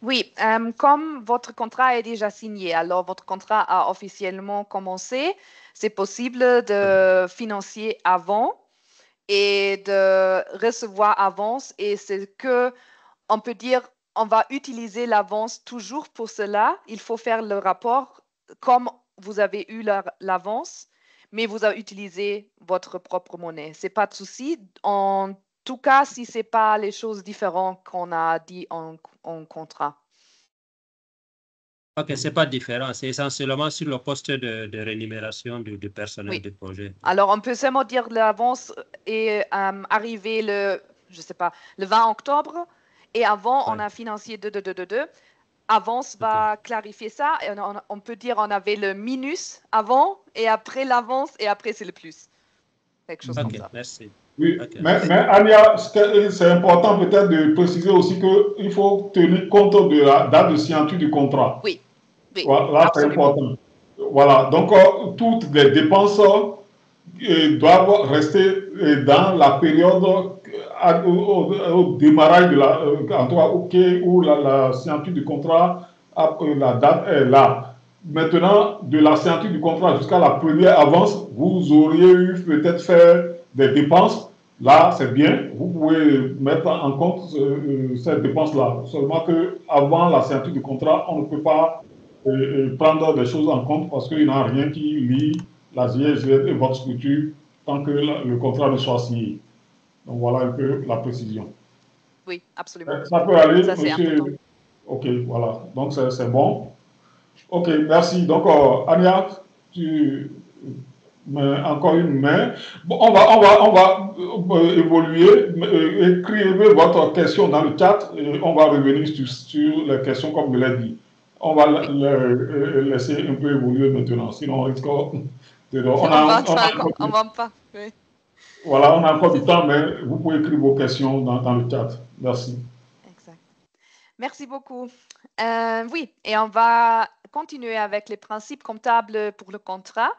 Oui, comme votre contrat est déjà signé, alors votre contrat a officiellement commencé, c'est possible de financer avant et de recevoir avance et c'est que on peut dire on va utiliser l'avance toujours pour cela. Il faut faire le rapport comme vous avez eu l'avance, mais vous avez utilisé votre propre monnaie. C'est pas de souci. En tout cas, si c'est pas les choses différentes qu'on a dit en contrat. Ok, c'est pas différent. C'est essentiellement sur le poste de rémunération du personnel du projet. Alors, on peut seulement dire l'avance est arrivée je sais pas, le 20 octobre. Et avant, on a financé 2. Avance va clarifier ça. Et on peut dire on avait le minus avant et après l'avance et après c'est le plus. Quelque chose comme ça. Merci. Oui, mais Ania, c'est important peut-être de préciser aussi qu'il faut tenir compte de la date de signature du contrat. Oui, voilà, c'est important. Voilà, donc toutes les dépenses doivent rester dans la période au démarrage de la, en tout cas, OK, où la signature du contrat, la date est là. Maintenant, de la signature du contrat jusqu'à la première avance, vous auriez eu peut-être faire des dépenses. Là, c'est bien. Vous pouvez mettre en compte cette dépense-là. Seulement qu'avant la signature du contrat, on ne peut pas prendre des choses en compte parce qu'il n'y a rien qui lie la GIZ et votre structure tant que le contrat ne soit signé. Donc voilà un peu la précision. Oui, absolument. Ça peut aller, Ça, c'est monsieur. important. OK, voilà. Donc c'est bon. OK, merci. Donc, Ania, tu mets encore une main. Bon, on va évoluer. Écrivez votre question dans le chat et on va revenir sur les questions comme je l'ai dit. On va laisser un peu évoluer maintenant, sinon on risque de... On va pas. Oui. Voilà, on a encore du temps, mais vous pouvez écrire vos questions dans le chat. Merci. Exact. Merci beaucoup. Oui, et on va continuer avec les principes comptables pour le contrat.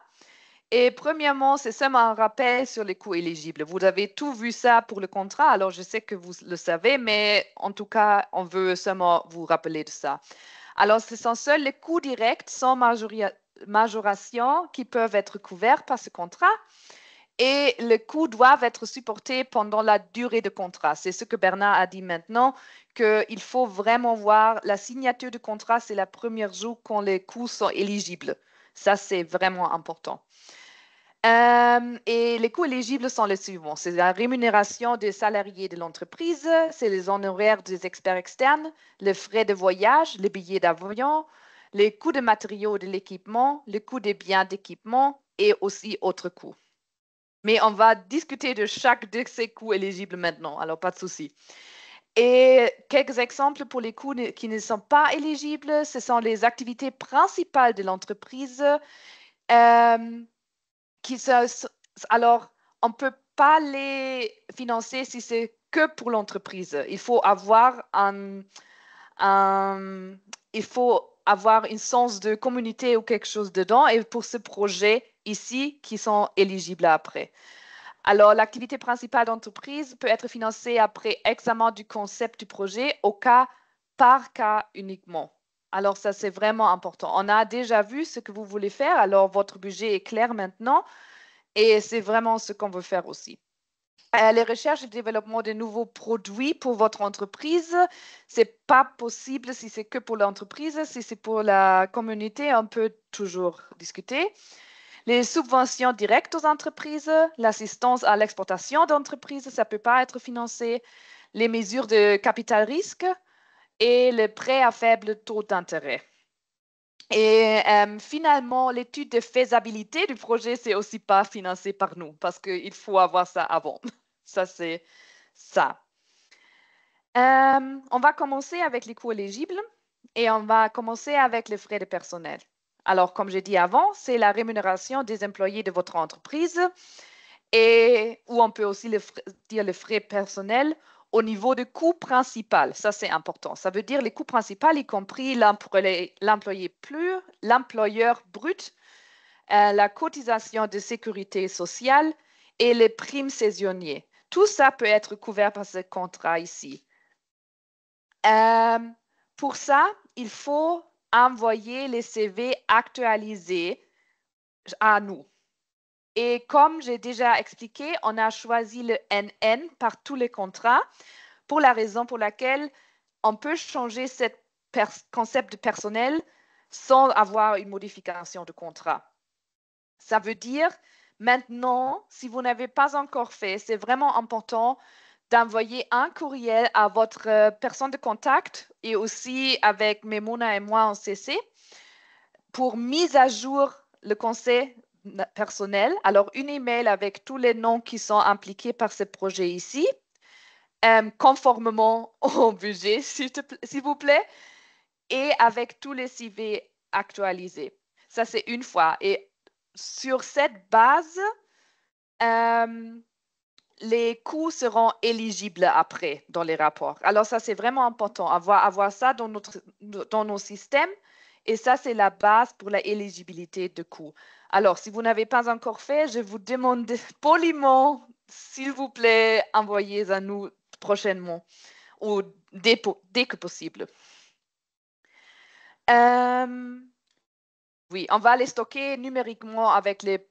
Et premièrement, c'est seulement un rappel sur les coûts éligibles. Vous avez tout vu ça pour le contrat, alors je sais que vous le savez, mais en tout cas, on veut seulement vous rappeler de ça. Alors, ce sont seuls les coûts directs sans majoration qui peuvent être couverts par ce contrat. Et les coûts doivent être supportés pendant la durée de contrat. C'est ce que Bernard a dit maintenant, qu'il faut vraiment voir la signature du contrat, c'est le premier jour quand les coûts sont éligibles. Ça, c'est vraiment important. Et les coûts éligibles sont les suivants. C'est la rémunération des salariés de l'entreprise, c'est les honoraires des experts externes, les frais de voyage, les billets d'avion, les coûts de matériaux de l'équipement, les coûts des biens d'équipement et aussi autres coûts. Mais on va discuter de chaque de ces coûts éligibles maintenant, alors pas de souci. Et quelques exemples pour les coûts qui ne sont pas éligibles, ce sont les activités principales de l'entreprise. Alors, on ne peut pas les financer si c'est que pour l'entreprise. Il faut avoir il faut avoir un sens de communauté ou quelque chose dedans et pour ce projet ici qui sont éligibles après. Alors, l'activité principale d'entreprise peut être financée après examen du concept du projet au cas par cas uniquement. Alors, ça, c'est vraiment important. On a déjà vu ce que vous voulez faire, alors votre budget est clair maintenant et c'est vraiment ce qu'on veut faire aussi. Les recherches et développement de nouveaux produits pour votre entreprise, c'est pas possible si c'est que pour l'entreprise. Si c'est pour la communauté, on peut toujours discuter. Les subventions directes aux entreprises, l'assistance à l'exportation d'entreprises, ça ne peut pas être financé. Les mesures de capital risque et les prêts à faible taux d'intérêt. Et finalement, l'étude de faisabilité du projet, c'est aussi pas financé par nous parce qu'il faut avoir ça avant. Ça, c'est ça. On va commencer avec les coûts éligibles et on va commencer avec les frais de personnel. Alors, comme j'ai dit avant, c'est la rémunération des employés de votre entreprise et où on peut aussi dire les frais personnels au niveau du coût principal. Ça, c'est important. Ça veut dire les coûts principaux, y compris l'employeur brut, la cotisation de sécurité sociale et les primes saisonnières. Tout ça peut être couvert par ce contrat ici. Pour ça, il faut envoyer les CV actualisés à nous. Et comme j'ai déjà expliqué, on a choisi le NN par tous les contrats pour la raison pour laquelle on peut changer ce concept de personnel sans avoir une modification de contrat. Ça veut dire, maintenant, si vous n'avez pas encore fait, c'est vraiment important d'envoyer un courriel à votre personne de contact et aussi avec Memona et moi en CC pour mise à jour le conseil personnel. Alors, une email avec tous les noms qui sont impliqués par ce projet ici, conformément au budget, s'il vous plaît, et avec tous les CV actualisés. Ça, c'est une fois. Et sur cette base, les coûts seront éligibles après dans les rapports. Alors, ça, c'est vraiment important, avoir ça dans nos systèmes. Et ça, c'est la base pour la éligibilité de coûts. Alors, si vous n'avez pas encore fait, je vous demande poliment s'il vous plaît, envoyez à nous prochainement ou dès que possible. Oui, on va les stocker numériquement avec les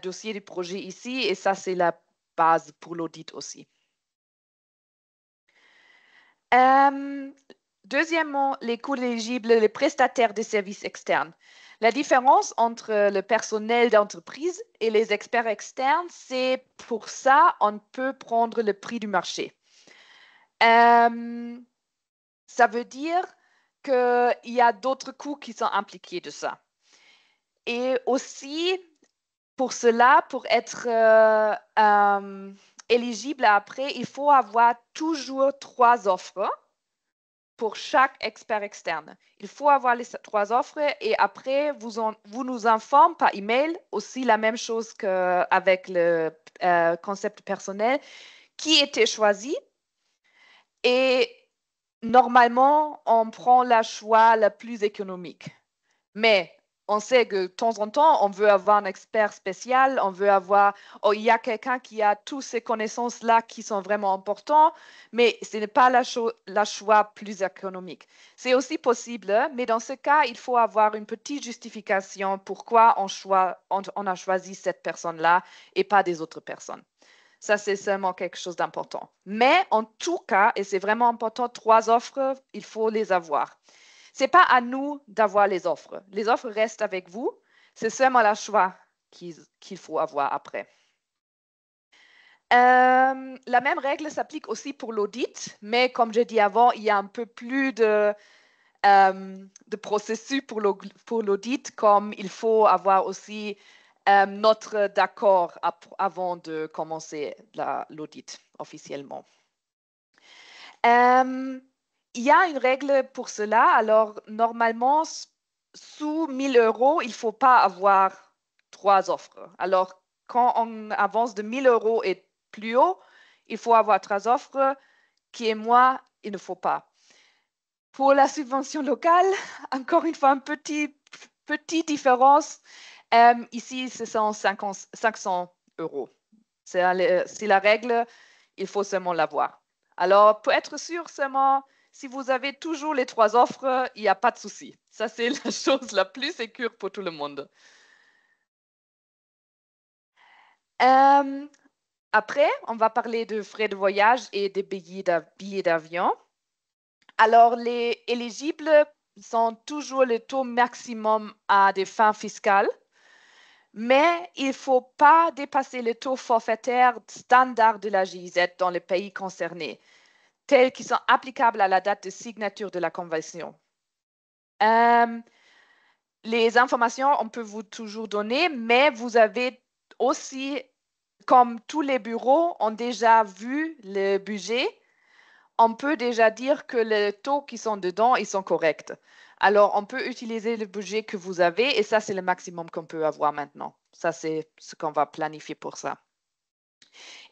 dossiers du projet ici et ça, c'est la base pour l'audit aussi. Deuxièmement, les coûts éligibles, les prestataires de services externes. La différence entre le personnel d'entreprise et les experts externes, c'est pour ça on peut prendre le prix du marché. Ça veut dire qu'il y a d'autres coûts qui sont impliqués de ça. Et aussi, pour cela, pour être éligible après, il faut avoir toujours 3 offres pour chaque expert externe. Il faut avoir les 3 offres et après, vous nous informez par email aussi la même chose qu'avec le concept personnel qui était choisi. Et normalement, on prend le choix le plus économique. Mais on sait que de temps en temps, on veut avoir un expert spécial, on veut avoir, il y a quelqu'un qui a toutes ces connaissances-là qui sont vraiment importantes, mais ce n'est pas la choix plus économique. C'est aussi possible, mais dans ce cas, il faut avoir une petite justification pourquoi on a choisi cette personne-là et pas des autres personnes. Ça, c'est seulement quelque chose d'important. Mais en tout cas, et c'est vraiment important, 3 offres, il faut les avoir. Ce n'est pas à nous d'avoir les offres. Les offres restent avec vous. C'est seulement le choix qu'il faut avoir après. La même règle s'applique aussi pour l'audit, mais comme j'ai dit avant, il y a un peu plus de processus pour l'audit, comme il faut avoir aussi notre d'accord avant de commencer l'audit officiellement. Il y a une règle pour cela. Alors, normalement, sous 1 000 €, il ne faut pas avoir 3 offres. Alors, quand on avance de 1 000 € et plus haut, il faut avoir 3 offres. Qui est moins, il ne faut pas. Pour la subvention locale, encore une fois, une petite différence. Ici, ce sont 500 €. C'est la règle, il faut seulement l'avoir. Alors, pour être sûr seulement, si vous avez toujours les 3 offres, il n'y a pas de souci. Ça, c'est la chose la plus sécure pour tout le monde. Après, on va parler de frais de voyage et des billets d'avion. Alors, les éligibles sont toujours le taux maximum à des fins fiscales, mais il ne faut pas dépasser le taux forfaitaire standard de la GIZ dans les pays concernés, tels qu'ils sont applicables à la date de signature de la convention. Les informations, on peut vous toujours donner, mais vous avez aussi, comme tous les bureaux ont déjà vu le budget, on peut déjà dire que les taux qui sont dedans, ils sont corrects. Alors, on peut utiliser le budget que vous avez et ça, c'est le maximum qu'on peut avoir maintenant. Ça, c'est ce qu'on va planifier pour ça.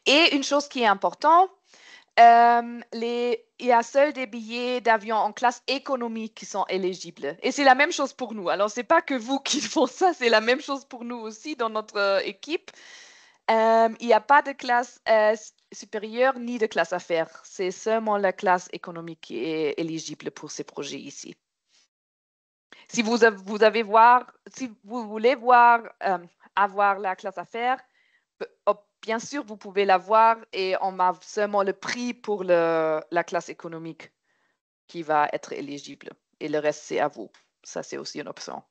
Et une chose qui est importante, il y a seuls des billets d'avion en classe économique qui sont éligibles. Et c'est la même chose pour nous. Alors, ce n'est pas que vous qui font ça, c'est la même chose pour nous aussi dans notre équipe. Il n'y a pas de classe supérieure ni de classe affaires. C'est seulement la classe économique qui est éligible pour ces projets ici. Si vous voulez avoir la classe affaires, bien sûr, vous pouvez l'avoir et on a seulement le prix pour la classe économique qui va être éligible. Et le reste, c'est à vous. Ça, c'est aussi une option.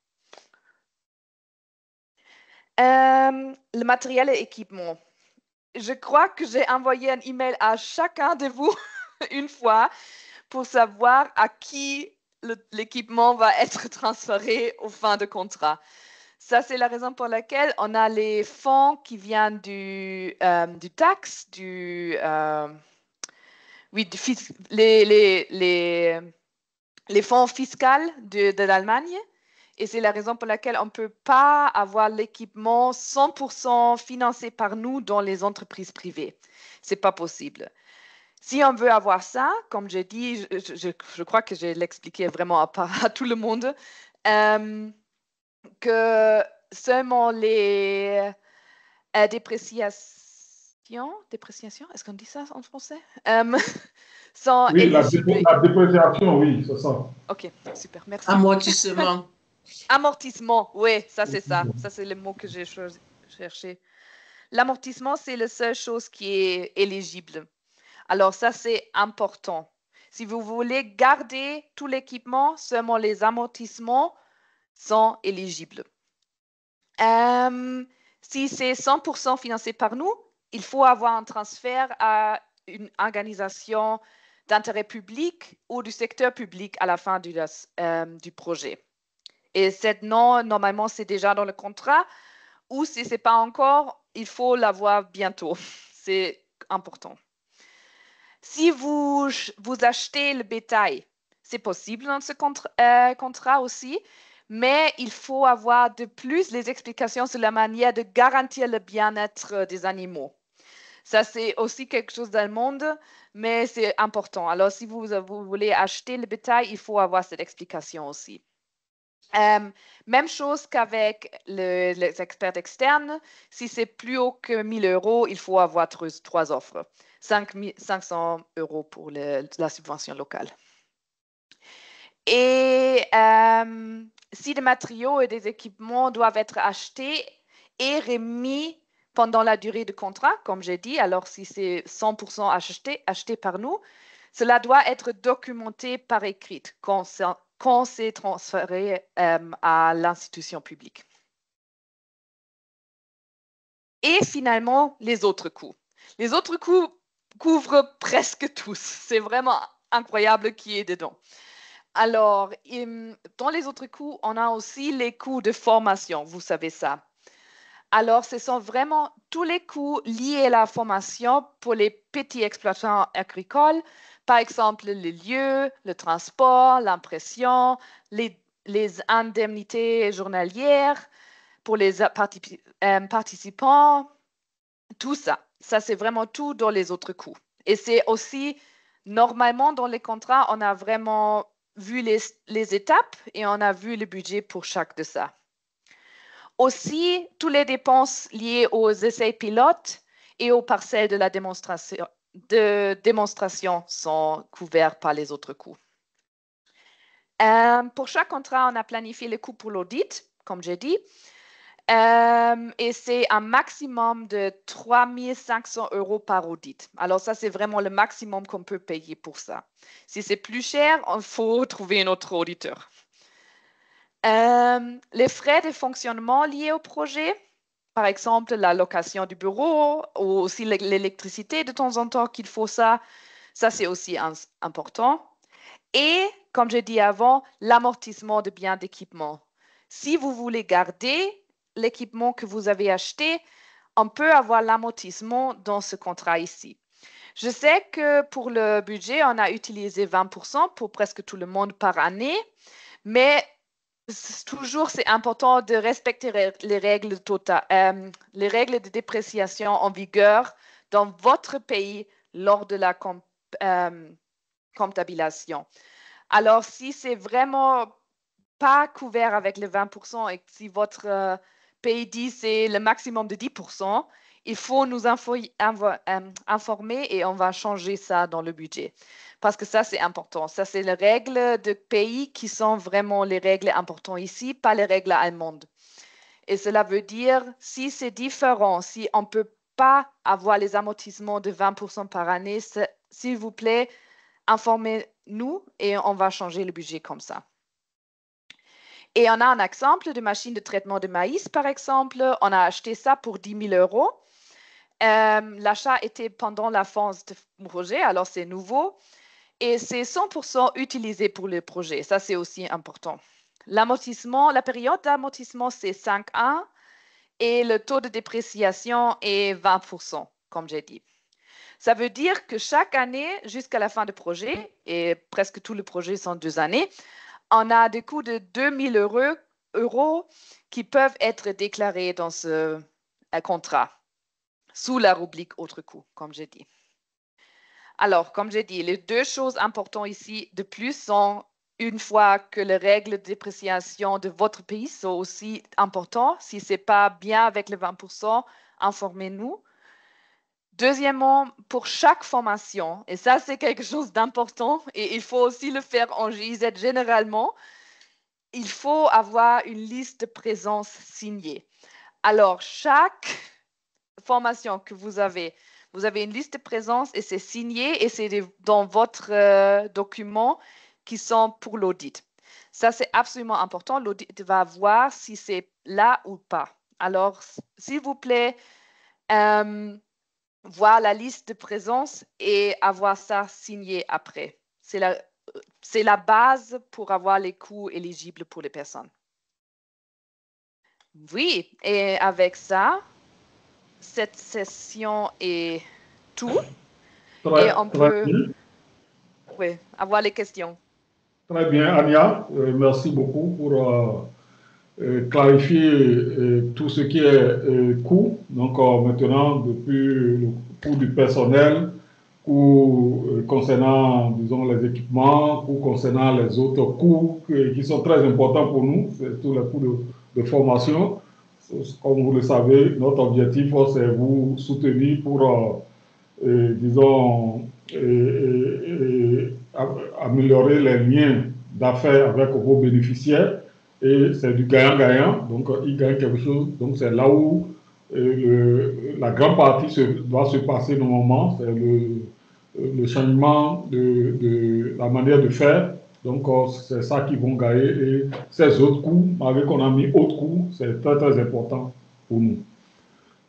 Le matériel et équipement. Je crois que j'ai envoyé un email à chacun de vous une fois pour savoir à qui l'équipement va être transféré au fin de contrat. Ça, c'est la raison pour laquelle on a les fonds qui viennent du taxe, les fonds fiscaux de l'Allemagne. Et c'est la raison pour laquelle on ne peut pas avoir l'équipement 100% financé par nous dans les entreprises privées. Ce n'est pas possible. Si on veut avoir ça, comme j'ai dit, je crois que je l'expliqué vraiment à tout le monde, que seulement les dépréciations dépréciation, est-ce qu'on dit ça en français? Sont Oui, éligibles. la dépréciation, oui, c'est ça. Ok, super, merci. Amortissement. Amortissement, oui, ça c'est ça. Ça c'est le mot que j'ai cherché. L'amortissement, c'est la seule chose qui est éligible. Alors ça, c'est important. Si vous voulez garder tout l'équipement, seulement les amortissements sont éligibles. Si c'est 100% financé par nous, il faut avoir un transfert à une organisation d'intérêt public ou du secteur public à la fin du projet. Et cette non, normalement, c'est déjà dans le contrat, ou si ce n'est pas encore, il faut l'avoir bientôt. C'est important. Si vous achetez le bétail, c'est possible dans ce contrat aussi, mais il faut avoir de plus les explications sur la manière de garantir le bien-être des animaux. Ça, c'est aussi quelque chose dans le monde, mais c'est important. Alors, si vous voulez acheter le bétail, il faut avoir cette explication aussi. Même chose qu'avec les experts externes. Si c'est plus haut que 1 000 euros, il faut avoir trois offres. 500 euros pour la subvention locale. Et si des matériaux et des équipements doivent être achetés et remis pendant la durée du contrat, comme j'ai dit, alors si c'est 100% acheté par nous, cela doit être documenté par écrit quand c'est transféré à l'institution publique. Et finalement, les autres coûts. Les autres coûts couvrent presque tous. C'est vraiment incroyable qui est dedans. Alors, dans les autres coûts, on a aussi les coûts de formation, vous savez ça. Alors, ce sont vraiment tous les coûts liés à la formation pour les petits exploitants agricoles, par exemple les lieux, le transport, l'impression, les indemnités journalières pour les participants, tout ça. Ça, c'est vraiment tout dans les autres coûts. Et c'est aussi, normalement, dans les contrats, on a vraiment vu les étapes et on a vu le budget pour chaque de ça. Aussi, toutes les dépenses liées aux essais pilotes et aux parcelles de la démonstration sont couvertes par les autres coûts. Pour chaque contrat, on a planifié les coûts pour l'audit, comme j'ai dit. Et c'est un maximum de 3 500 euros par audit. Alors ça, c'est vraiment le maximum qu'on peut payer pour ça. Si c'est plus cher, il faut trouver un autre auditeur. Les frais de fonctionnement liés au projet, par exemple la location du bureau ou aussi l'électricité de temps en temps qu'il faut ça c'est aussi important. Et comme j'ai dit avant, l'amortissement de biens d'équipement. Si vous voulez garder l'équipement que vous avez acheté, on peut avoir l'amortissement dans ce contrat ici. Je sais que pour le budget, on a utilisé 20% pour presque tout le monde par année, mais toujours, c'est important de respecter les règles de dépréciation en vigueur dans votre pays lors de la comptabilisation. Alors, si c'est vraiment pas couvert avec les 20% et si votre pays dit c'est le maximum de 10%, il faut nous informer et on va changer ça dans le budget. Parce que ça, c'est important. Ça, c'est les règles de pays qui sont vraiment les règles importantes ici, pas les règles allemandes. Et cela veut dire, si c'est différent, si on ne peut pas avoir les amortissements de 20% par année, s'il vous plaît, informez-nous et on va changer le budget comme ça. Et on a un exemple de machine de traitement de maïs, par exemple. On a acheté ça pour 10 000 euros. L'achat était pendant la phase de projet, alors c'est nouveau. Et c'est 100% utilisé pour le projet. Ça, c'est aussi important. L'amortissement, la période d'amortissement, c'est 5 ans et le taux de dépréciation est 20%, comme j'ai dit. Ça veut dire que chaque année, jusqu'à la fin du projet, et presque tous les projets sont 2 années, on a des coûts de 2 000 euros qui peuvent être déclarés dans ce contrat, sous la rubrique autres coûts, comme j'ai dit. Alors, comme j'ai dit, les deux choses importantes ici de plus sont, une fois que les règles de dépréciation de votre pays sont aussi importantes, si ce n'est pas bien avec les 20%, informez-nous. Deuxièmement, pour chaque formation, et ça c'est quelque chose d'important, et il faut aussi le faire en GIZ généralement, il faut avoir une liste de présence signée. Alors, chaque formation que vous avez une liste de présence et c'est signé et c'est dans votre document qui sont pour l'audit. Ça, c'est absolument important. L'audit va voir si c'est là ou pas. Alors, s'il vous plaît, voir la liste de présence et avoir ça signé après. C'est la base pour avoir les coûts éligibles pour les personnes. Oui, et avec ça, cette session est tout. Et on peut avoir les questions. Très bien, Anya. Merci beaucoup pour clarifier tout ce qui est coût. Donc maintenant, depuis le coût du personnel, coût concernant, disons, les équipements, coût concernant les autres coûts qui sont très importants pour nous, c'est tous les coûts de formation. Comme vous le savez, notre objectif, c'est vous soutenir pour, disons, améliorer les liens d'affaires avec vos bénéficiaires. Et c'est du gagnant-gagnant, donc ils gagnent quelque chose. Donc c'est là où la grande partie doit se passer normalement, c'est le changement de la manière de faire. Donc c'est ça qu'ils vont gagner. Et ces autres coûts, malgré qu'on a mis autres coûts, c'est très très important pour nous.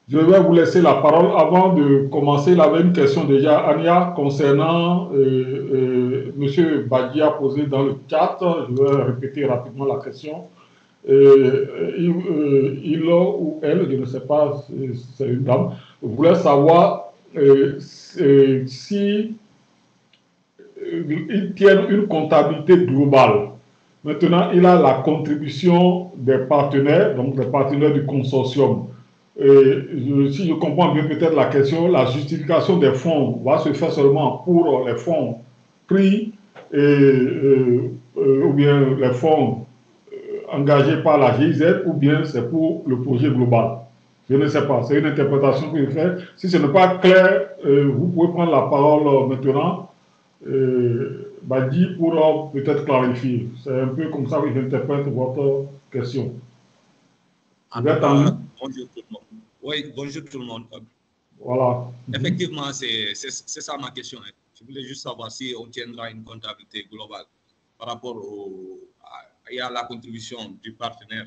Je vais vous laisser la parole avant de commencer. Il y avait une question déjà, Anya, concernant M. Badji a posé dans le chat. Je vais répéter rapidement la question. Il ou elle, je ne sais pas si c'est une dame, voulait savoir si ils tiennent une comptabilité globale. Maintenant, il a la contribution des partenaires, donc des partenaires du consortium. Si je comprends bien peut-être la question, la justification des fonds va se faire seulement pour les fonds pris ou bien les fonds engagés par la GIZ ou bien c'est pour le projet global. Je ne sais pas, c'est une interprétation que je fais. Si ce n'est pas clair, vous pouvez prendre la parole maintenant, Badji, pour peut-être clarifier. C'est un peu comme ça que j'interprète votre question. Bonjour tout le monde. Oui, bonjour tout le monde. Voilà. Effectivement, c'est ça ma question. Je voulais juste savoir si on tiendra une comptabilité globale par rapport à la contribution du partenaire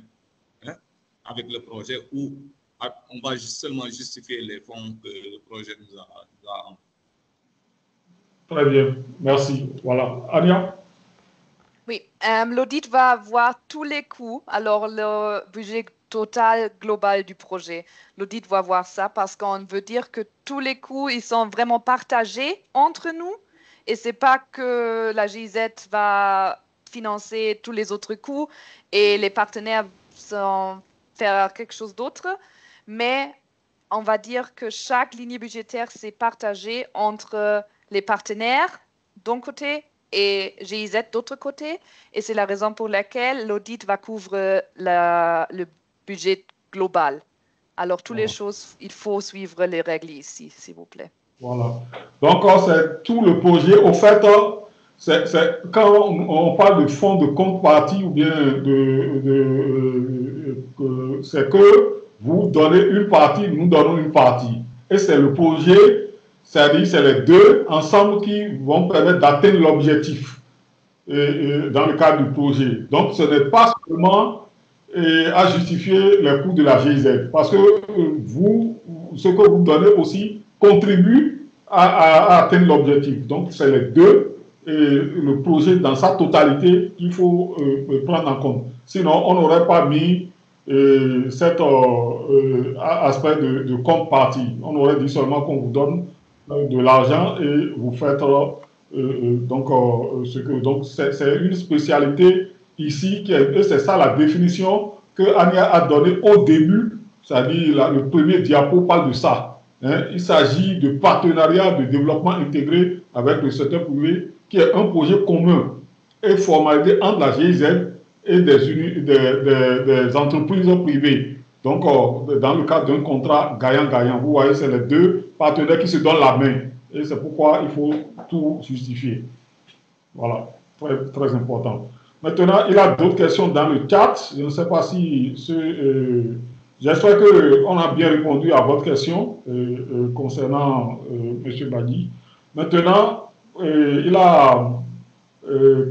avec le projet ou on va seulement justifier les fonds que le projet nous a. Très bien, merci. Voilà. Anya? Oui, l'audit va voir tous les coûts, alors le budget total global du projet. L'audit va voir ça parce qu'on veut dire que tous les coûts, ils sont vraiment partagés entre nous et c'est pas que la GIZ va financer tous les autres coûts et les partenaires vont faire quelque chose d'autre, mais on va dire que chaque ligne budgétaire, c'est partagé entre les partenaires d'un côté et GIZ d'autre côté. Et c'est la raison pour laquelle l'audit va couvrir le budget global. Alors, toutes les choses, il faut suivre les règles ici, s'il vous plaît. Voilà. Donc, c'est tout le projet. Au fait, quand on parle de fonds de compte partie ou bien c'est que vous donnez une partie, nous donnons une partie. Et c'est le projet, c'est-à-dire c'est les deux ensemble qui vont permettre d'atteindre l'objectif dans le cadre du projet. Donc, ce n'est pas seulement à justifier les coûts de la GIZ, parce que ce que vous donnez aussi contribue à atteindre l'objectif. Donc, c'est les deux, et le projet dans sa totalité qu'il faut prendre en compte. Sinon, on n'aurait pas mis cet aspect de compte partie. On aurait dit seulement qu'on vous donne de l'argent et vous faites donc c'est une spécialité ici, et c'est ça la définition que Anya a donnée au début, c'est-à-dire le premier diapo parle de ça. Il s'agit de partenariat de développement intégré avec le secteur privé, qui est un projet commun et formalisé entre la GIZ et des entreprises privées. Donc, dans le cadre d'un contrat gagnant-gagnant, vous voyez, c'est les deux partenaires qui se donnent la main. Et c'est pourquoi il faut tout justifier. Voilà, très, très important. Maintenant, il y a d'autres questions dans le chat. Je ne sais pas si... j'espère qu'on a bien répondu à votre question concernant M. Badi. Maintenant, il y a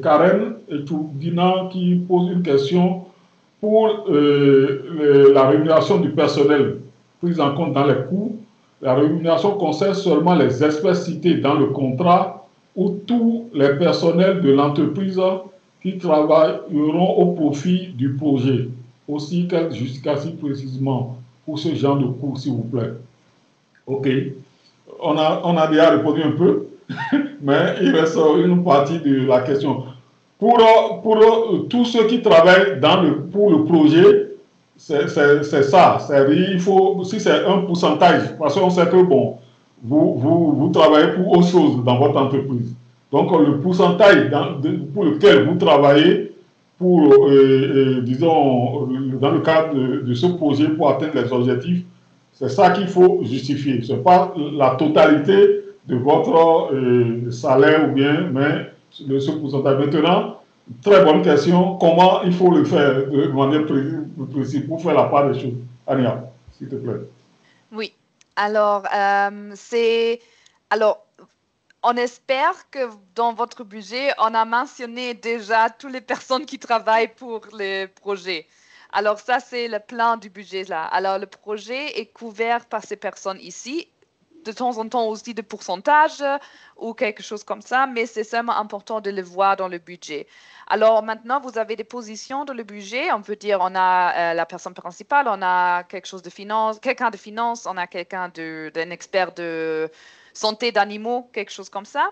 Karen et Toudina qui pose une question pour la rémunération du personnel prise en compte dans les coûts. La rémunération concerne seulement les espèces citées dans le contrat ou tous les personnels de l'entreprise qui travailleront au profit du projet. Aussi, quelle justification précisément pour ce genre de coûts, s'il vous plaît? OK. On a déjà répondu un peu, mais il reste une partie de la question. Pour tous ceux qui travaillent pour le projet, c'est ça. Il faut, si c'est un pourcentage, parce qu'on sait que bon, vous travaillez pour autre chose dans votre entreprise. Donc le pourcentage pour lequel vous travaillez, disons, dans le cadre de ce projet pour atteindre les objectifs, c'est ça qu'il faut justifier. Ce n'est pas la totalité de votre salaire ou bien, mais de ce pourcentage. Maintenant, très bonne question. Comment il faut le faire de manière précise pour faire la part des choses? Ania, s'il te plaît. Oui. Alors, on espère que dans votre budget, on a mentionné déjà toutes les personnes qui travaillent pour le projet. Alors, ça, c'est le plan du budget là. Alors, le projet est couvert par ces personnes ici. De temps en temps aussi de pourcentage ou quelque chose comme ça, mais c'est seulement important de le voir dans le budget. Alors maintenant, vous avez des positions dans le budget. On peut dire on a la personne principale, on a quelque chose de finance, quelqu'un de finance, on a quelqu'un d'un expert de santé d'animaux, quelque chose comme ça.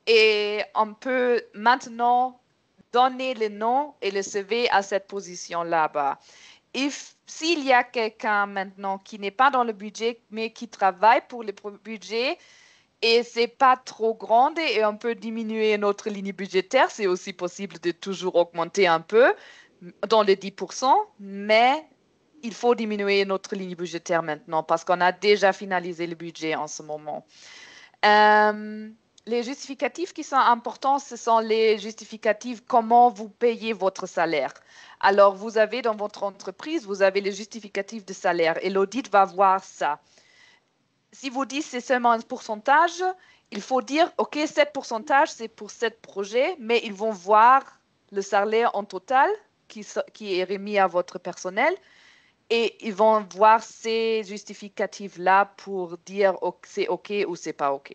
Et on peut maintenant donner le nom et le CV à cette position là-bas. S'il y a quelqu'un maintenant qui n'est pas dans le budget, mais qui travaille pour le budget et c'est pas trop grand et on peut diminuer notre ligne budgétaire, c'est aussi possible de toujours augmenter un peu dans les 10%, mais il faut diminuer notre ligne budgétaire maintenant parce qu'on a déjà finalisé le budget en ce moment. Les justificatifs qui sont importants, ce sont les justificatifs comment vous payez votre salaire. Alors, vous avez dans votre entreprise, vous avez les justificatifs de salaire et l'audit va voir ça. Si vous dites c'est seulement un pourcentage, il faut dire, OK, 7%, c'est pour 7 projets, mais ils vont voir le salaire en total qui est remis à votre personnel et ils vont voir ces justificatifs-là pour dire c'est OK ou c'est pas OK.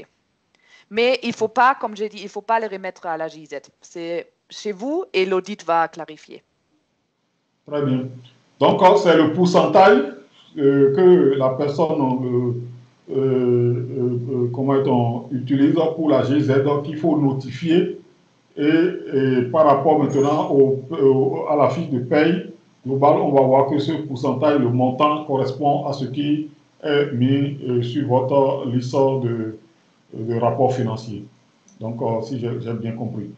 Mais il ne faut pas, comme j'ai dit, il ne faut pas les remettre à la GIZ. C'est chez vous et l'audit va clarifier. Très bien. Donc, c'est le pourcentage que la personne utilise pour la GIZ, donc il faut notifier et par rapport maintenant à la fiche de paye globale, on va voir que ce pourcentage, le montant correspond à ce qui est mis sur votre liste de rapport financier. Donc, si j'ai bien compris.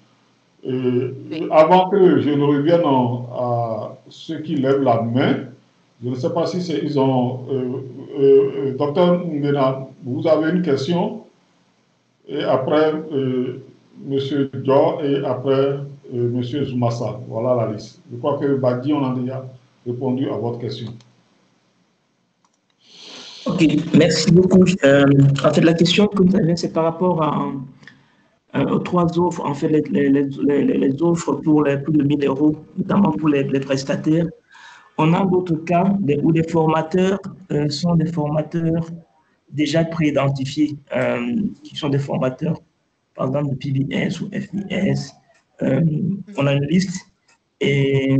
Avant que je ne revienne à ceux qui lèvent la main, je ne sais pas si ils ont... Docteur Ngena, vous avez une question? Et après, M. Dior et après, M. Zoumassa. Voilà la liste. Je crois que Badi, on a déjà répondu à votre question. Ok, merci beaucoup. En fait, la question que vous avez, c'est par rapport aux 3 offres, en fait, les offres pour plus de 1 000 euros, notamment pour les prestataires. On a d'autres cas où les formateurs sont des formateurs déjà pré-identifiés, qui sont des formateurs, par exemple, de PBS ou FIS. On a une liste et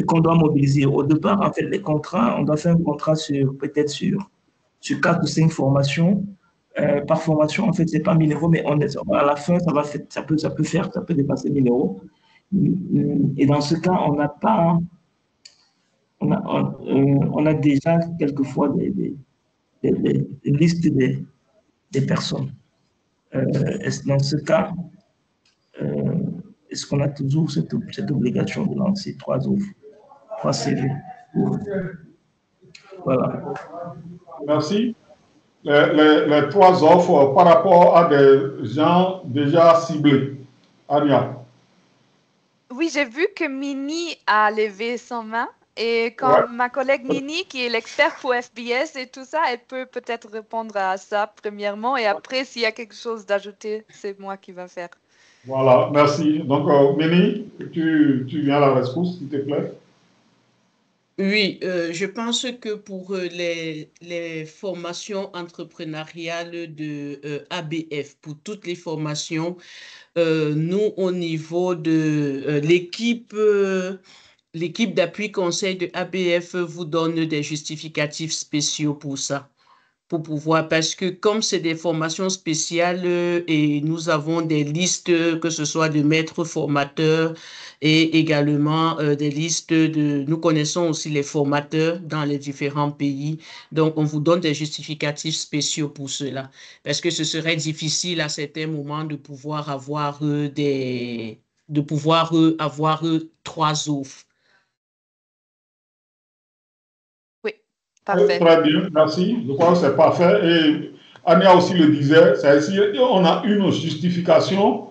qu'on doit mobiliser. Au départ, en fait, les contrats, on doit faire un contrat peut-être sur 4 ou 5 formations. Par formation, en fait, ce n'est pas 1 000 euros, mais à la fin, ça peut dépasser 1 000 euros. Et dans ce cas, on a déjà quelquefois une liste des personnes. Dans ce cas, est-ce qu'on a toujours cette obligation de lancer 3 offres, 3 CV Voilà. Merci. Les trois offres par rapport à des gens déjà ciblés. Ania. Oui, j'ai vu que Mini a levé son main. Et Ouais. comme ma collègue Mini, qui est l'expert pour FBS et tout ça, elle peut peut-être répondre à ça premièrement. Et après, s'il y a quelque chose d'ajouter, c'est moi qui va faire. Voilà, merci. Donc, Méni, tu viens à la rescousse, s'il te plaît. Oui, je pense que pour les formations entrepreneuriales de ABF, pour toutes les formations, nous, au niveau de l'équipe d'appui conseil de ABF vous donne des justificatifs spéciaux pour ça. Pour pouvoir, parce que comme c'est des formations spéciales et nous avons des listes, que ce soit de maîtres formateurs et également des listes nous connaissons aussi les formateurs dans les différents pays. Donc, on vous donne des justificatifs spéciaux pour cela. Parce que ce serait difficile à certains moments de pouvoir avoir avoir trois offres. Oui, parfait. Très bien, merci. Je crois que c'est parfait. Et Ania aussi le disait, c'est ici, on a une justification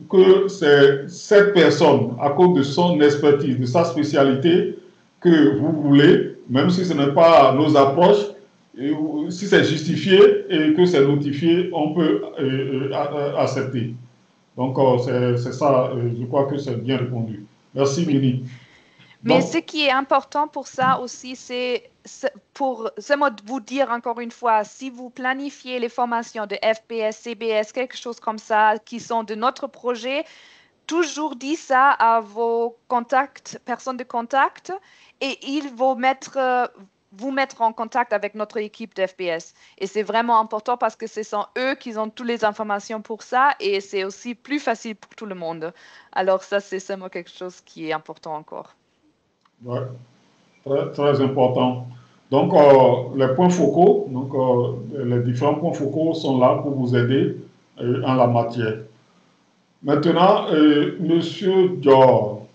que c'est cette personne, à cause de son expertise, de sa spécialité, que vous voulez, même si ce n'est pas nos approches, et si c'est justifié et que c'est notifié, on peut accepter. Donc, c'est ça, je crois que c'est bien répondu. Merci, Mini. Mais ce qui est important pour ça aussi, c'est pour vous dire encore une fois, si vous planifiez les formations de FBS, CBS, quelque chose comme ça, qui sont de notre projet, toujours dit ça à vos contacts, personnes de contact, et ils vont vous mettre en contact avec notre équipe de FBS. Et c'est vraiment important parce que ce sont eux qui ont toutes les informations pour ça et c'est aussi plus facile pour tout le monde. Alors ça, c'est seulement quelque chose qui est important encore. Oui, très, très important. Donc, les points focaux, donc, les différents points focaux sont là pour vous aider en la matière. Maintenant, Monsieur Dior,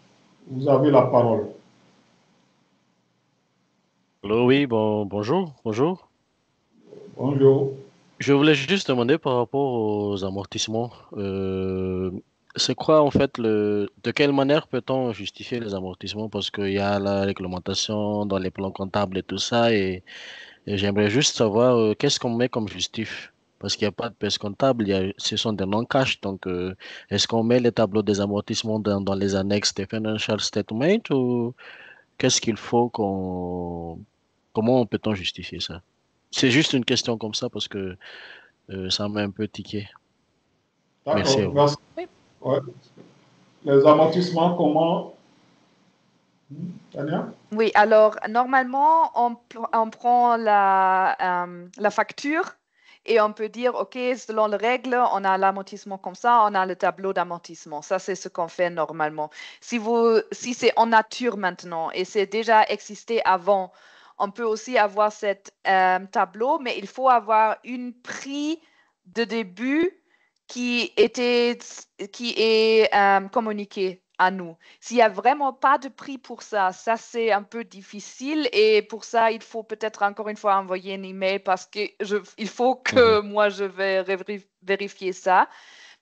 vous avez la parole. Allô, oui, bonjour, bonjour. Bonjour. Je voulais juste demander par rapport aux amortissements, c'est quoi en fait de quelle manière peut-on justifier les amortissements? Parce qu'il y a la réglementation dans les plans comptables et tout ça, et j'aimerais juste savoir qu'est-ce qu'on met comme justif? Parce qu'il n'y a pas de pièce comptable, ce sont des non-cash, donc est-ce qu'on met les tableaux des amortissements dans les annexes des financial statements ou qu'est-ce qu'il faut comment peut-on justifier ça? C'est juste une question comme ça parce que ça m'a un peu tiqué. Merci à D'accord, vous. merci. Oui. Ouais. Les amortissements, comment? Tania? Oui, alors normalement, on prend la facture et on peut dire, OK, selon les règles, on a l'amortissement comme ça, on a le tableau d'amortissement. Ça, c'est ce qu'on fait normalement. Si c'est en nature maintenant et c'est déjà existé avant, on peut aussi avoir cet tableau, mais il faut avoir un prix de début qui est communiqué à nous. S'il n'y a vraiment pas de prix pour ça, ça c'est un peu difficile et pour ça, il faut peut-être encore une fois envoyer un email parce qu'il faut que moi je vais vérifier ça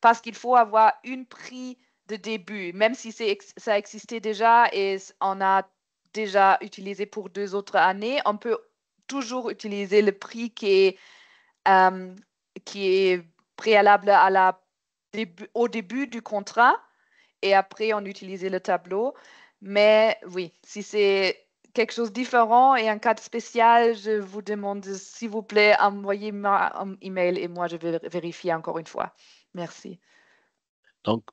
parce qu'il faut avoir un prix de début, même si ça existait déjà et on a déjà utilisé pour 2 autres années, on peut toujours utiliser le prix qui est préalable au début du contrat et après on utilisait le tableau. Mais oui, si c'est quelque chose de différent et un cas spécial, je vous demande s'il vous plaît, envoyez-moi un email et moi je vais vérifier encore une fois. Merci.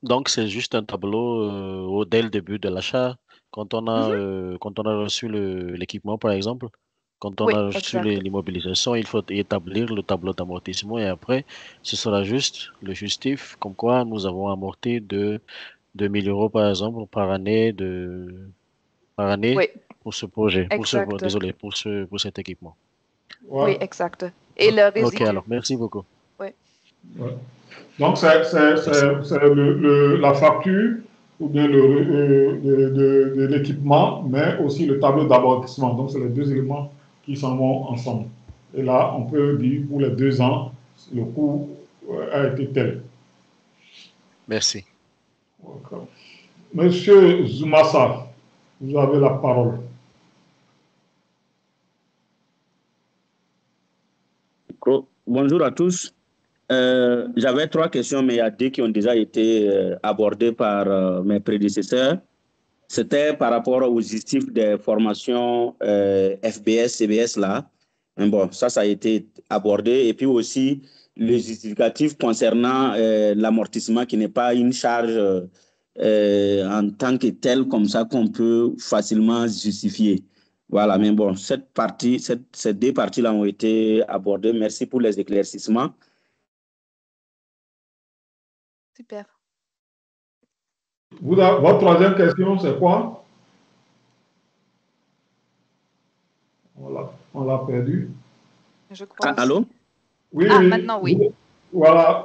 Donc c'est juste un tableau dès le début de l'achat, quand on a reçu l'équipement par exemple, quand on Oui, a reçu exact. l'immobilisation, il faut établir le tableau d'amortissement et après, ce sera juste le justif, comme quoi nous avons amorti de 2 000 euros par exemple par année Oui, pour ce projet, exact. désolé, pour cet équipement. Ouais. Oui, exact. Et le Ok, résidu. alors merci beaucoup. Oui. Ouais. Donc, c'est la facture ou bien de l'équipement, mais aussi le tableau d'amortissement. Donc, c'est les deux éléments qui s'en vont ensemble. Et là, on peut dire pour les 2 ans, le coût a été tel. Merci. Monsieur Zoumassa, vous avez la parole. Bonjour à tous. J'avais 3 questions, mais il y a 2 qui ont déjà été abordées par mes prédécesseurs. C'était par rapport aux justifs des formations FBS, CBS là. Mais bon, ça a été abordé. Et puis aussi, le justificatif concernant l'amortissement qui n'est pas une charge en tant que telle, comme ça, qu'on peut facilement justifier. Voilà, mais bon, ces 2 parties-là ont été abordées. Merci pour les éclaircissements. Super. Votre 3e question, c'est quoi? Voilà, on l'a perdu. Je crois allô? Oui, ah, oui. maintenant, oui. Voilà,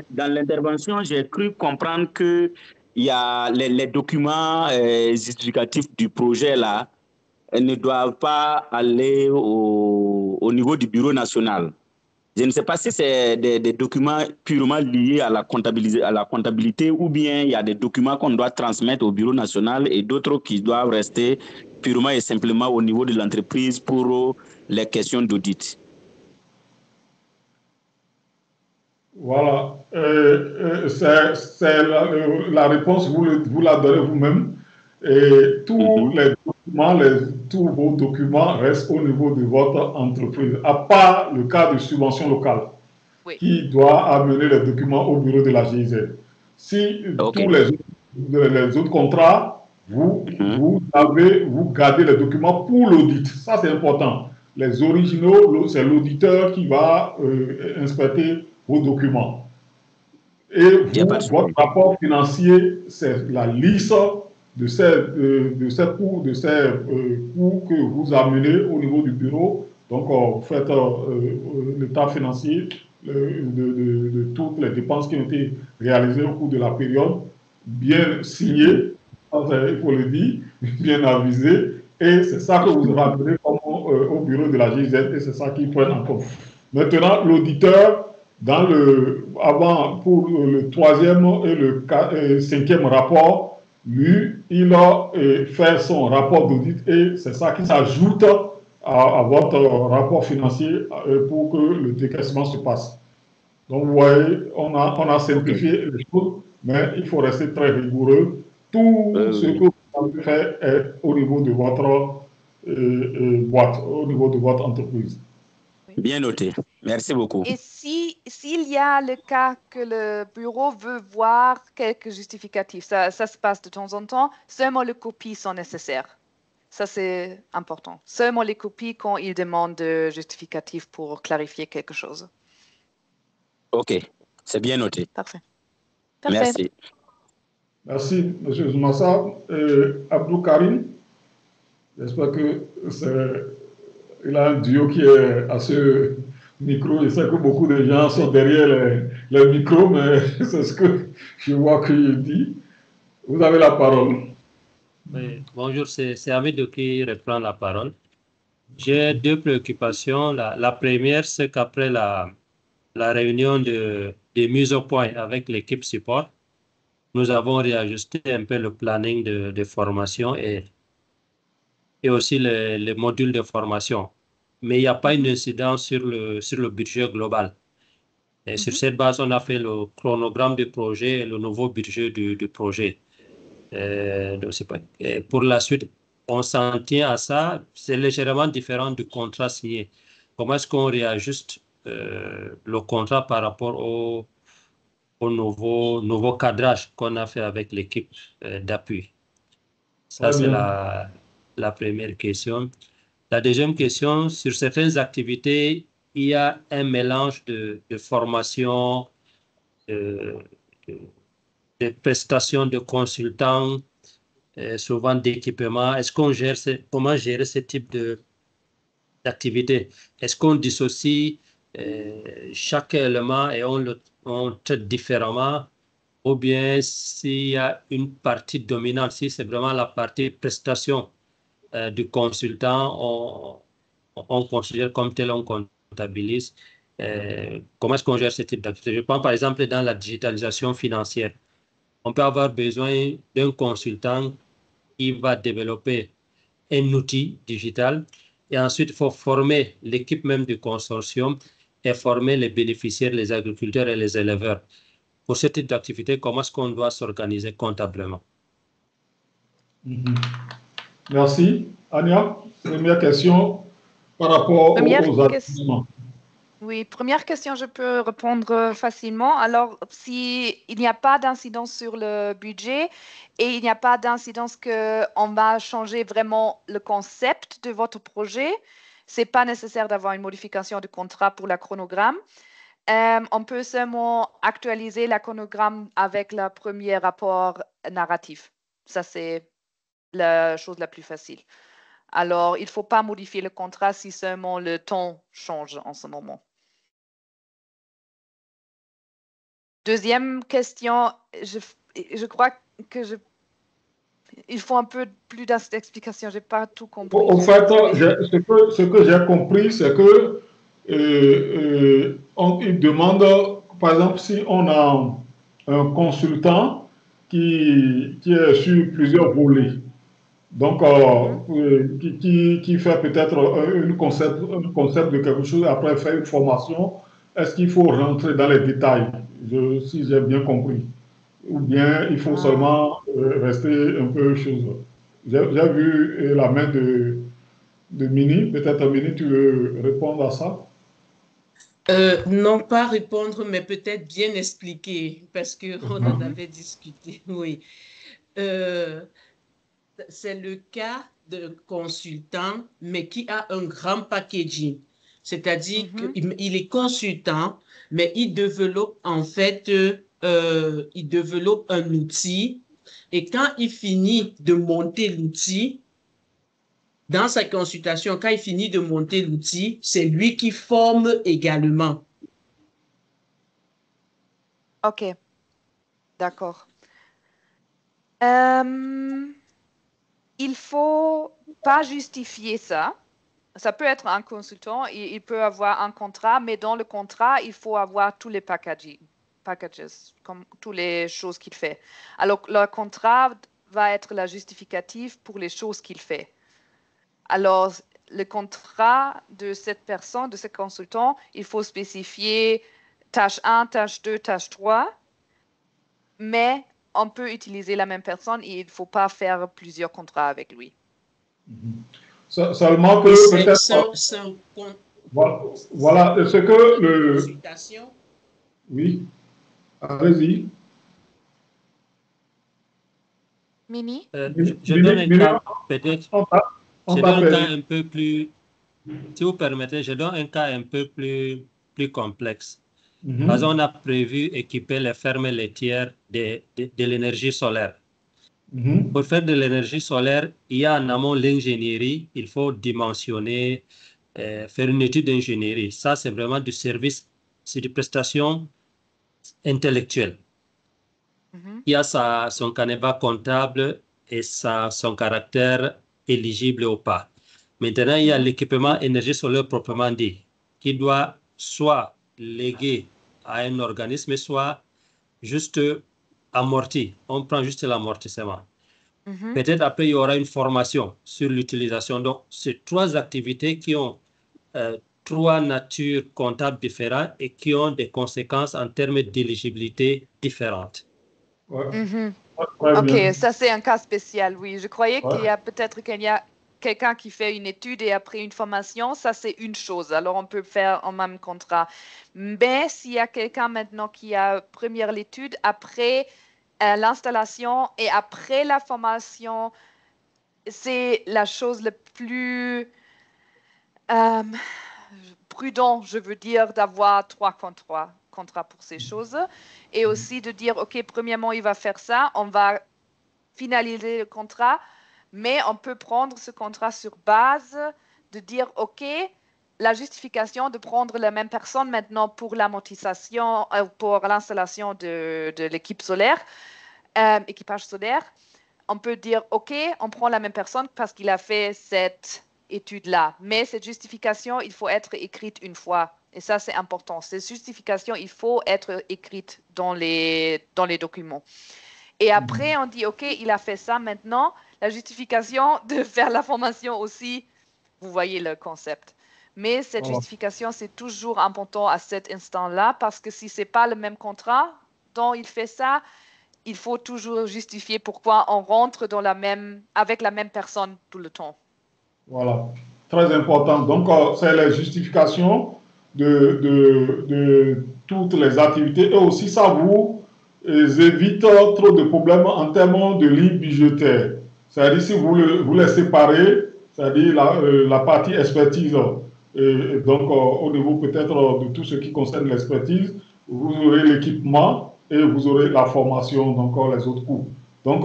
dans l'intervention, j'ai cru comprendre qu'il y a les documents justificatifs du projet là ne doivent pas aller au niveau du bureau national. Je ne sais pas si c'est des documents purement liés à la comptabilité ou bien il y a des documents qu'on doit transmettre au bureau national et d'autres qui doivent rester purement et simplement au niveau de l'entreprise pour les questions d'audit. Voilà, c'est la réponse, vous la donnez vous-même. Et tous les documents, tous vos documents restent au niveau de votre entreprise, à part le cas de subvention locale, qui doit amener les documents au bureau de la GIZ. Si tous les autres contrats, vous gardez les documents pour l'audit. Ça, c'est important. Les originaux, c'est l'auditeur qui va inspecter vos documents. Et votre rapport financier, c'est la liste de ces coûts, que vous amenez au niveau du bureau. Donc, vous faites l'état financier de toutes les dépenses qui ont été réalisées au cours de la période, bien signé, il faut le dire, bien avisé, et c'est ça que vous ramenez au bureau de la GIZ, et c'est ça qu'ils prennent en compte. Maintenant, l'auditeur, pour le 3e et le 5e rapport, lui, il a fait son rapport d'audit et c'est ça qui s'ajoute à votre rapport financier pour que le décaissement se passe. Donc, vous voyez, on a simplifié les choses, mais il faut rester très rigoureux. Tout ce que vous avez fait est au niveau de votre boîte, au niveau de votre entreprise. Bien noté. Merci beaucoup. Et s'il y a le cas que le bureau veut voir quelques justificatifs, ça se passe de temps en temps, seulement les copies sont nécessaires. Ça, c'est important. Seulement les copies quand ils demandent de justificatifs pour clarifier quelque chose. OK. C'est bien noté. Parfait. Merci. Merci, M. Zoumassa. Abdou Karim, j'espère que il a un duo qui est à ce micro. Je sais que beaucoup de gens sont derrière les micros, mais c'est ce que je vois qu'il dit. Vous avez la parole. Oui, bonjour, c'est Hamidou qui reprend la parole. J'ai 2 préoccupations. La première, c'est qu'après la réunion de mise au point avec l'équipe support, nous avons réajusté un peu le planning de formation et aussi les modules de formation. Mais il n'y a pas une incidence sur le budget global. Et sur cette base, on a fait le chronogramme du projet et le nouveau budget du projet. Et pour la suite, on s'en tient à ça. C'est légèrement différent du contrat signé. Comment est-ce qu'on réajuste le contrat par rapport au nouveau cadrage qu'on a fait avec l'équipe d'appui? Ça, c'est la première question. La deuxième question, sur certaines activités, il y a un mélange de formation, de prestations de consultants, souvent d'équipements. Est-ce qu'on gère comment gérer ce type d'activité? Est-ce qu'on dissocie chaque élément et on le traite différemment? Ou bien s'il y a une partie dominante, si c'est vraiment la partie prestation du consultant, on considère comme tel, on comptabilise. Comment est-ce qu'on gère ce type d'activité? Je pense par exemple dans la digitalisation financière. On peut avoir besoin d'un consultant qui va développer un outil digital et ensuite il faut former l'équipe même du consortium et former les bénéficiaires, les agriculteurs et les éleveurs. Pour ce type d'activité, comment est-ce qu'on doit s'organiser comptablement? Merci. Ania, première question par rapport aux investissements. Oui, première question, je peux répondre facilement. Alors, s'il n'y a pas d'incidence sur le budget et il n'y a pas d'incidence qu'on va changer vraiment le concept de votre projet, ce n'est pas nécessaire d'avoir une modification de contrat pour la chronogramme. On peut seulement actualiser la chronogramme avec le premier rapport narratif. Ça, c'est la chose la plus facile. Alors, il ne faut pas modifier le contrat si seulement le temps change en ce moment. Deuxième question, je crois que il faut un peu plus d'explications. Je n'ai pas tout compris. En fait, ce que j'ai compris, c'est que il demande, par exemple, si on a un consultant qui est sur plusieurs volets, donc qui fait peut-être un concept de quelque chose, après faire une formation, est-ce qu'il faut rentrer dans les détails, si j'ai bien compris, ou bien il faut seulement rester un peu chose. J'ai vu la main de Mini. Peut-être, Mini, tu veux répondre à ça? Non, pas répondre, mais peut-être bien expliquer, parce qu'on en avait discuté, oui. C'est le cas d'un consultant, mais qui a un grand packaging. C'est-à-dire qu'il est consultant, mais il développe en fait, il développe un outil. Et quand il finit de monter l'outil, dans sa consultation, quand il finit de monter l'outil, c'est lui qui forme également. OK. D'accord. Il faut pas justifier ça. Ça peut être un consultant, il peut avoir un contrat, mais dans le contrat, il faut avoir tous les packages, comme toutes les choses qu'il fait. Alors, le contrat va être la justificative pour les choses qu'il fait. Alors, le contrat de cette personne, de ce consultant, il faut spécifier tâche 1, tâche 2, tâche 3, mais on peut utiliser la même personne et il ne faut pas faire plusieurs contrats avec lui. Seulement que peut-être... Voilà, ce que le... Consultation. Oui, allez-y. Mini? Je donne un cas, peut-être. Je donne un cas un peu plus... Si vous permettez, je donne un cas un peu plus complexe. Par exemple, on a prévu équiper les fermes laitières de l'énergie solaire. Pour faire de l'énergie solaire, il y a en amont l'ingénierie, il faut dimensionner, faire une étude d'ingénierie. Ça, c'est vraiment du service, c'est des prestations intellectuelles. Il y a son canevas comptable et son caractère éligible ou pas. Maintenant, il y a l'équipement énergie solaire proprement dit, qui doit soit léguer à un organisme, soit juste amorti. On prend juste l'amortissement. Peut-être après, il y aura une formation sur l'utilisation. Donc, c'est trois activités qui ont trois natures comptables différentes et qui ont des conséquences en termes d'éligibilité différentes. OK, ça c'est un cas spécial, oui. Je croyais qu'il y a peut-être quelqu'un qui fait une étude et après une formation, ça c'est une chose. Alors on peut faire en même contrat. Mais s'il y a quelqu'un maintenant qui a première l'étude, après l'installation et après la formation, c'est la chose la plus prudent, je veux dire, d'avoir 3 contrats pour ces choses. Et aussi de dire, OK, premièrement, il va faire ça, on va finaliser le contrat, mais on peut prendre ce contrat sur base de dire, OK, la justification de prendre la même personne maintenant pour l'amortissation, pour l'installation de l'équipe solaire, équipage solaire, on peut dire, OK, on prend la même personne parce qu'il a fait cette étude-là. Mais cette justification, il faut être écrite une fois. Et ça, c'est important. Cette justification, il faut être écrite dans les documents. Et après, on dit, OK, il a fait ça maintenant. La justification de faire la formation aussi, vous voyez le concept. Mais cette justification, c'est toujours important à cet instant-là parce que si ce n'est pas le même contrat dont il fait ça, il faut toujours justifier pourquoi on rentre avec la même personne tout le temps. Voilà, très important. Donc, c'est les justifications de toutes les activités et aussi ça vous évite trop de problèmes en termes de ligne budgétaire. C'est-à-dire si vous les séparez, c'est-à-dire la partie expertise, et donc au niveau peut-être de tout ce qui concerne l'expertise, vous aurez l'équipement et vous aurez la formation, donc les autres coûts. Donc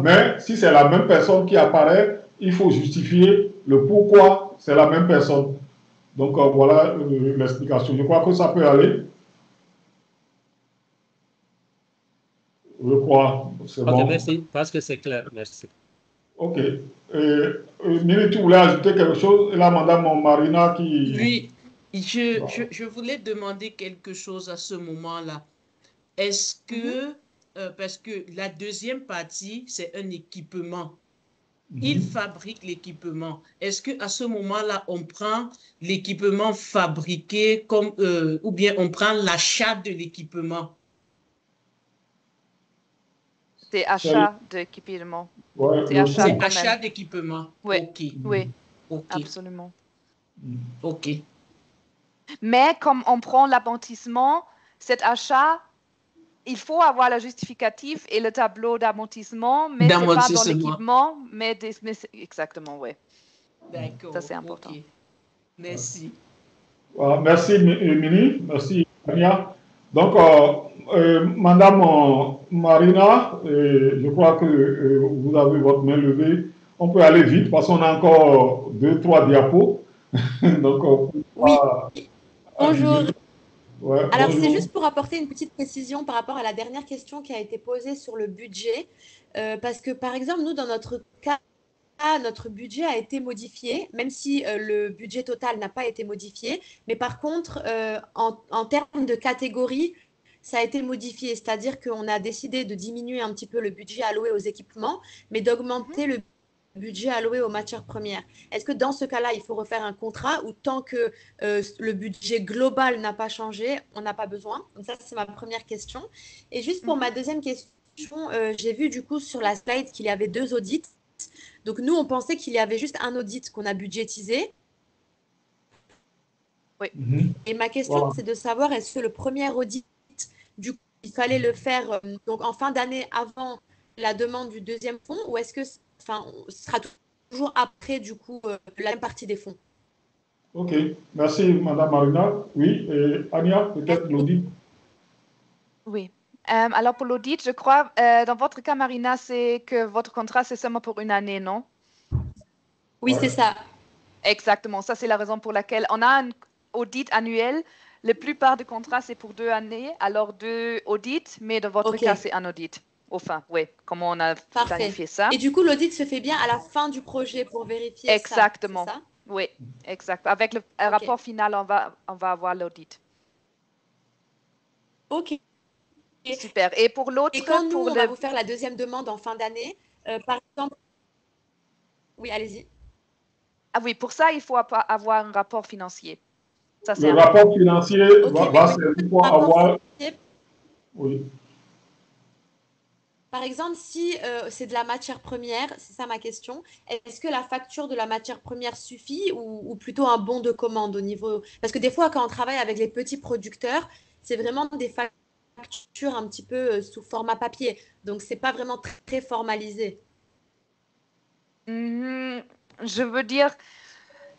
mais si c'est la même personne qui apparaît, il faut justifier le pourquoi c'est la même personne. Donc voilà l'explication. Je crois que ça peut aller. Je crois, c'est bon. Merci, parce que c'est clair, merci. Ok. Miri, tu voulais ajouter quelque chose? Et là, Madame Marina qui... Oui, je voulais demander quelque chose à ce moment-là. Est-ce que, parce que la deuxième partie, c'est un équipement. Il fabrique l'équipement. Est-ce qu'à ce moment-là, on prend l'équipement fabriqué ou bien on prend l'achat de l'équipement? C'est achat d'équipement. Ouais, c'est achat d'équipement. Oui, okay. Oui, okay. Absolument. OK. Mais comme on prend l'amortissement, cet achat, il faut avoir le justificatif et le tableau d'amortissement, mais ce n'est pas dans l'équipement, mais exactement, oui. D'accord. Ça, c'est important. Okay. Merci. Merci, Mini. Merci, Ania. Donc, Madame Marina, je crois que vous avez votre main levée. On peut aller vite parce qu'on a encore 2-3 diapos. Donc, oui. Bonjour. Ouais, alors, c'est juste pour apporter une petite précision par rapport à la dernière question qui a été posée sur le budget. Parce que, par exemple, nous, dans notre cas, notre budget a été modifié, même si le budget total n'a pas été modifié. Mais par contre, en termes de catégorie, ça a été modifié. C'est-à-dire qu'on a décidé de diminuer un petit peu le budget alloué aux équipements, mais d'augmenter le budget alloué aux matières premières. Est-ce que dans ce cas-là, il faut refaire un contrat ou tant que le budget global n'a pas changé, on n'a pas besoin? Donc ça, c'est ma première question. Et juste pour ma deuxième question, j'ai vu du coup sur la slide qu'il y avait 2 audits. Donc nous, on pensait qu'il y avait juste un audit qu'on a budgétisé. Oui. Et ma question, c'est de savoir, est-ce que le premier audit, du coup, il fallait le faire donc en fin d'année avant la demande du deuxième fonds, ou est-ce que ce sera toujours après, du coup, la même partie des fonds? Ok, merci Madame Marina. Oui, et Ania, peut-être l'audit. Oui. Alors pour l'audit, je crois, dans votre cas, Marina, c'est que votre contrat, c'est seulement pour une année, non? Oui, c'est ça. Exactement. Ça, c'est la raison pour laquelle on a un audit annuel. La plupart des contrats, c'est pour 2 années, alors 2 audits, mais dans votre cas, c'est un audit. Enfin, oui, comment on a planifié ça. Et du coup, l'audit se fait bien à la fin du projet pour vérifier Exactement. ça, oui, exact. Avec le rapport final, on va avoir l'audit. Ok. Super. Et pour l'autre... Et quand nous, on va vous faire la deuxième demande en fin d'année, par exemple... Oui, allez-y. Ah oui, pour ça, il faut avoir un rapport financier. Ça, le rapport financier va servir pour avoir... Oui. Par exemple, si c'est de la matière première, c'est ça ma question, est-ce que la facture de la matière première suffit ou plutôt un bon de commande au niveau... Parce que des fois, quand on travaille avec les petits producteurs, c'est vraiment des factures un petit peu sous format papier. Donc, ce n'est pas vraiment très formalisé. Je veux dire,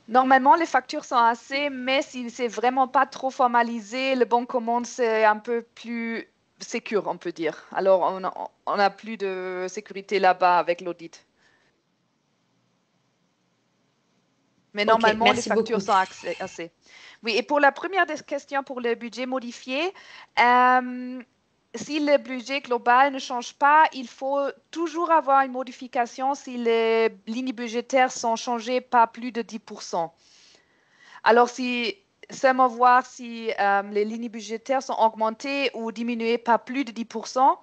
normalement, les factures sont assez, mais si c'est vraiment pas trop formalisé, le bon commande, c'est un peu plus sécure, on peut dire. Alors, on a plus de sécurité là-bas avec l'audit. Mais normalement, les factures sont assez. Oui, et pour la première question pour le budget modifié, si le budget global ne change pas, il faut toujours avoir une modification si les lignes budgétaires sont changées pas plus de 10%. Alors, seulement voir si les lignes budgétaires sont augmentées ou diminuées pas plus de 10%.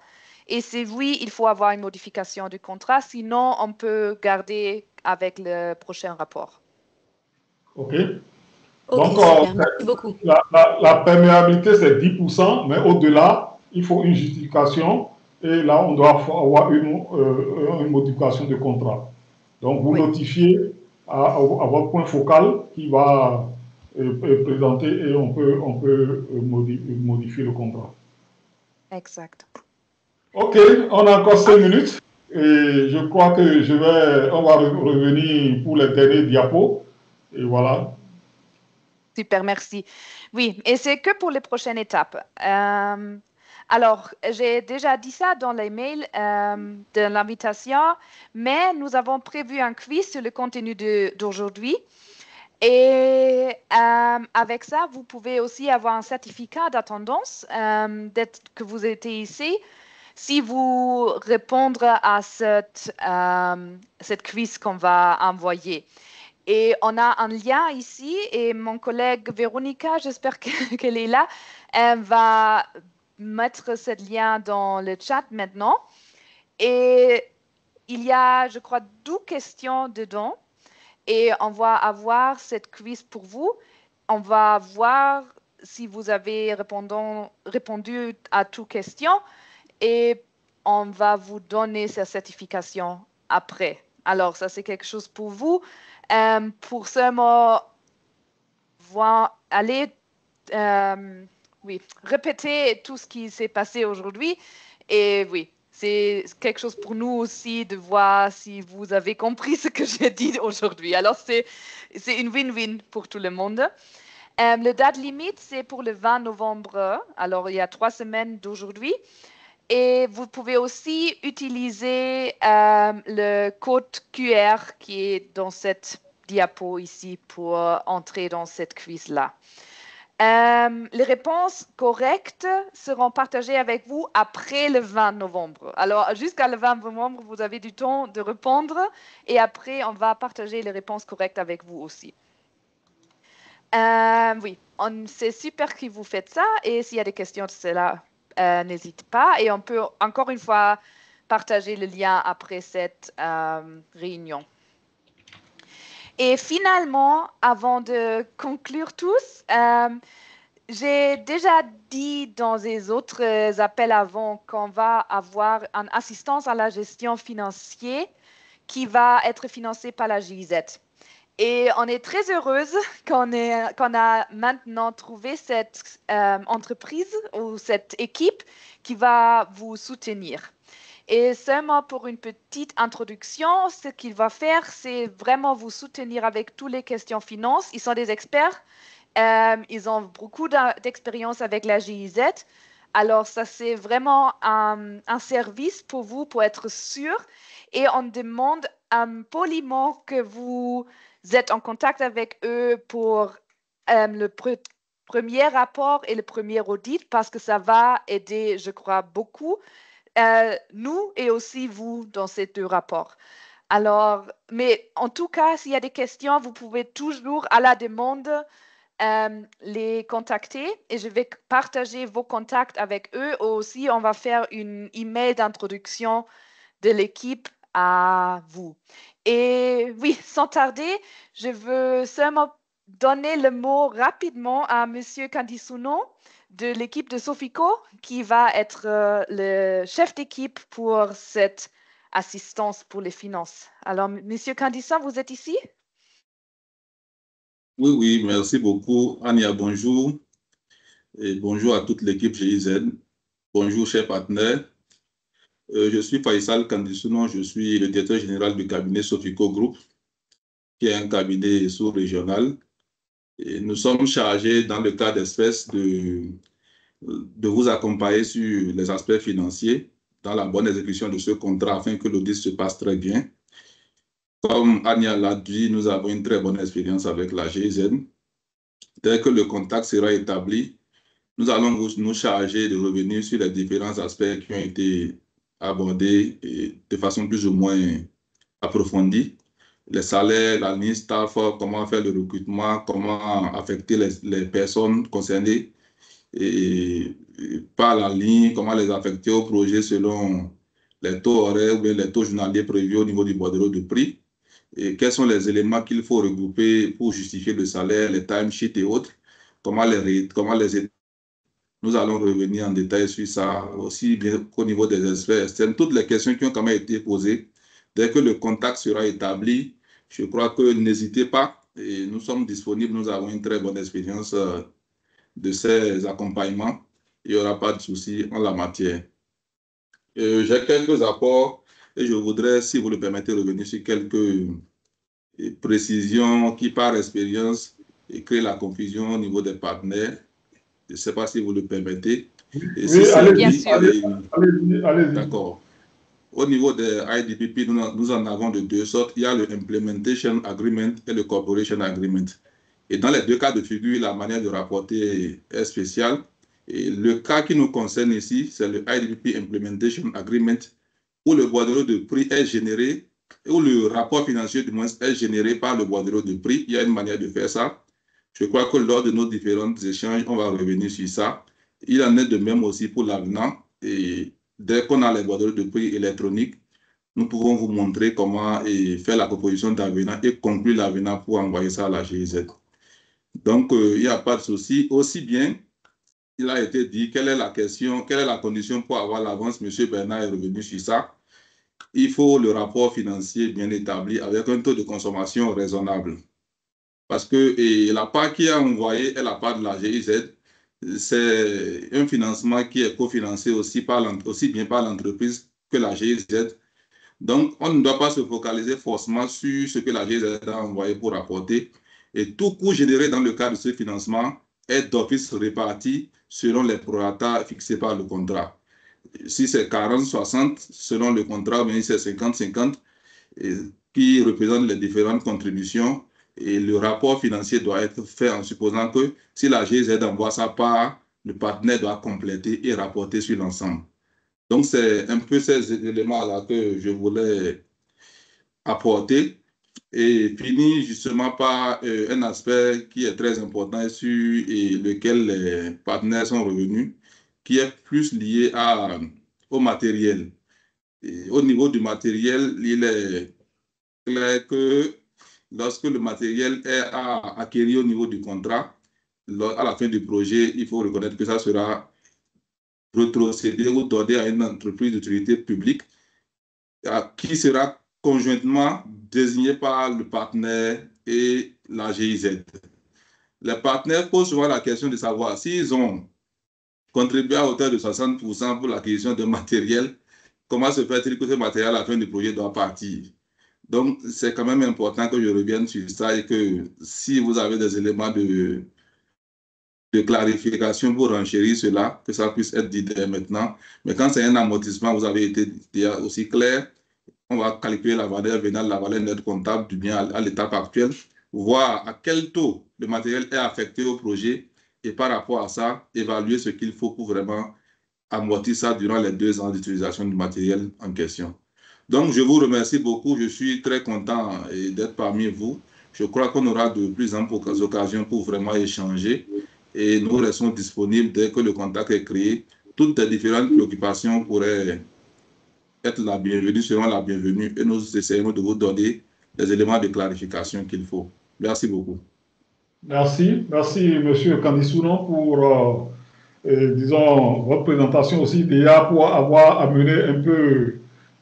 Et si oui, il faut avoir une modification du contrat. Sinon, on peut garder avec le prochain rapport. OK. Ok, Donc, super. Merci beaucoup. la perméabilité, c'est 10%, mais au-delà, il faut une justification. Et là, on doit avoir une modification de contrat. Donc, vous notifiez à votre point focal qui va présenter et on peut modifier le contrat. Exact. OK, on a encore 5 minutes. Et je crois que on va revenir pour les derniers diapos. Et voilà. Super, merci. Oui, et c'est que pour les prochaines étapes. Alors, j'ai déjà dit ça dans les mails de l'invitation, mais nous avons prévu un quiz sur le contenu d'aujourd'hui. Et avec ça, vous pouvez aussi avoir un certificat d'attendance que vous étiez ici si vous répondez à cette quiz qu'on va envoyer. Et on a un lien ici et mon collègue Véronica, j'espère qu'elle est là, va mettre ce lien dans le chat maintenant. Et il y a, je crois, 12 questions dedans. Et on va avoir cette quiz pour vous. On va voir si vous avez répondu à toutes questions et on va vous donner cette certification après. Alors, ça, c'est quelque chose pour vous. Pour seulement aller répéter tout ce qui s'est passé aujourd'hui. Et oui, c'est quelque chose pour nous aussi de voir si vous avez compris ce que j'ai dit aujourd'hui. Alors, c'est une win-win pour tout le monde. Le date limite, c'est pour le 20 novembre. Alors, il y a 3 semaines d'aujourd'hui. Et vous pouvez aussi utiliser le code QR qui est dans cette diapo ici pour entrer dans cette quiz-là. Les réponses correctes seront partagées avec vous après le 20 novembre. Alors, jusqu'à le 20 novembre, vous avez du temps de répondre et après, on va partager les réponses correctes avec vous aussi. Oui, c'est super que vous faites ça et s'il y a des questions de cela, n'hésitez pas. Et on peut encore une fois partager le lien après cette réunion. Et finalement, avant de conclure tous, j'ai déjà dit dans les autres appels avant qu'on va avoir une assistance à la gestion financière qui va être financée par la GIZ. Et on est très heureuse qu'on a maintenant trouvé cette entreprise ou cette équipe qui va vous soutenir. Et seulement pour une petite introduction, ce qu'il va faire, c'est vraiment vous soutenir avec toutes les questions finances. Ils sont des experts. Ils ont beaucoup d'expérience avec la GIZ. Alors, ça, c'est vraiment un service pour vous, pour être sûr. Et on demande poliment que vous êtes en contact avec eux pour le premier rapport et le premier audit parce que ça va aider, je crois, beaucoup nous et aussi vous dans ces 2 rapports. Alors, mais en tout cas, s'il y a des questions, vous pouvez toujours à la demande les contacter et je vais partager vos contacts avec eux. Aussi, on va faire une email d'introduction de l'équipe à vous. Et oui, sans tarder, je veux seulement donner le mot rapidement à Monsieur Candisuno de l'équipe de Sofico qui va être le chef d'équipe pour cette assistance pour les finances. Alors, Monsieur Candisson, vous êtes ici? Oui, merci beaucoup. Ania, bonjour. Et bonjour à toute l'équipe GIZ. Bonjour, chers partenaires. Je suis Faisal Candisuno, je suis le directeur général du cabinet Sofico Group, qui est un cabinet sous-régional. Et nous sommes chargés, dans le cas d'espèce, de vous accompagner sur les aspects financiers, dans la bonne exécution de ce contrat, afin que l'audit se passe très bien. Comme Ania l'a dit, nous avons une très bonne expérience avec la GIZ. Dès que le contact sera établi, nous allons nous charger de revenir sur les différents aspects qui ont été abordés de façon plus ou moins approfondie. Les salaires, la ligne staff, comment faire le recrutement, comment affecter les personnes concernées et par la ligne, comment les affecter au projet selon les taux horaires ou bien les taux journaliers prévus au niveau du bordereau de prix. Et quels sont les éléments qu'il faut regrouper pour justifier le salaire, les timesheets et autres, comment les aider. Nous allons revenir en détail sur ça, aussi bien qu'au niveau des experts externes. Toutes les questions qui ont quand même été posées, dès que le contact sera établi, je crois que n'hésitez pas, et nous sommes disponibles, nous avons une très bonne expérience de ces accompagnements. Il n'y aura pas de souci en la matière. J'ai quelques apports et je voudrais, si vous le permettez, revenir sur quelques précisions qui, par expérience, créent la confusion au niveau des partenaires. Je ne sais pas si vous le permettez. Et oui, si allez-y. D'accord. Au niveau des IDPP, nous en avons de deux sortes. Il y a le Implementation Agreement et le Corporation Agreement. Et dans les deux cas de figure, la manière de rapporter est spéciale. Et le cas qui nous concerne ici, c'est le IDPP Implementation Agreement, où le bordereau de prix est généré, où le rapport financier du moins est généré par le bordereau de prix. Il y a une manière de faire ça. Je crois que lors de nos différents échanges, on va revenir sur ça. Il en est de même aussi pour l'avenant. Et dès qu'on a les bordereaux de prix électroniques, nous pouvons vous montrer comment faire la proposition d'avenant et conclure l'avenant pour envoyer ça à la GIZ. Donc, il n'y a pas de souci. Aussi bien, il a été dit, quelle est la condition pour avoir l'avance? Monsieur Bernard est revenu sur ça. Il faut le rapport financier bien établi avec un taux de consommation raisonnable. Parce que la part qui est envoyée est la part de la GIZ. C'est un financement qui est cofinancé aussi bien par l'entreprise que la GIZ. Donc, on ne doit pas se focaliser forcément sur ce que la GIZ a envoyé pour rapporter. Et tout coût généré dans le cadre de ce financement est d'office réparti selon les prorata fixés par le contrat. Si c'est 40-60 selon le contrat, mais si c'est 50-50, qui représentent les différentes contributions. Et le rapport financier doit être fait en supposant que si la GIZ envoie sa part, le partenaire doit compléter et rapporter sur l'ensemble. Donc, c'est un peu ces éléments-là que je voulais apporter. Et finir justement par un aspect qui est très important sur lequel les partenaires sont revenus, qui est plus lié au matériel. Et au niveau du matériel, il est clair que lorsque le matériel est à acquérir au niveau du contrat, à la fin du projet, il faut reconnaître que ça sera retrocédé ou donné à une entreprise d'utilité publique qui sera conjointement désignée par le partenaire et la GIZ. Les partenaires posent souvent la question de savoir s'ils ont contribué à hauteur de 60% pour l'acquisition de matériel, comment se fait-il que ce matériel à la fin du projet doit partir? Donc, c'est quand même important que je revienne sur ça et que si vous avez des éléments de clarification pour renchérir cela, que ça puisse être dit dès maintenant. Mais quand c'est un amortissement, vous avez été aussi clair, on va calculer la valeur vénale, la valeur nette comptable du bien à l'étape actuelle, voir à quel taux le matériel est affecté au projet et par rapport à ça, évaluer ce qu'il faut pour vraiment amortir ça durant les 2 ans d'utilisation du matériel en question. Donc, je vous remercie beaucoup. Je suis très content d'être parmi vous. Je crois qu'on aura de plus en plus d'occasions pour vraiment échanger et nous restons disponibles dès que le contact est créé. Toutes les différentes préoccupations pourraient être la bienvenue, seront la bienvenue et nous essayerons de vous donner les éléments de clarification qu'il faut. Merci beaucoup. Merci, Monsieur Kandisounon, pour, disons, votre présentation aussi, déjà pour avoir amené un peu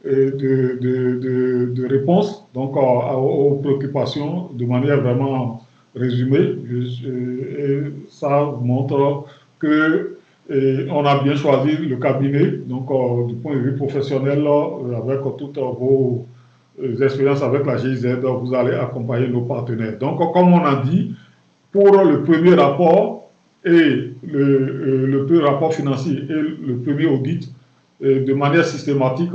de réponse donc, aux préoccupations de manière vraiment résumée. Et ça montre qu'on a bien choisi le cabinet, donc du point de vue professionnel, avec toutes vos expériences avec la GIZ, vous allez accompagner nos partenaires. Donc, comme on a dit, pour le premier rapport et le premier rapport financier et le premier audit, de manière systématique,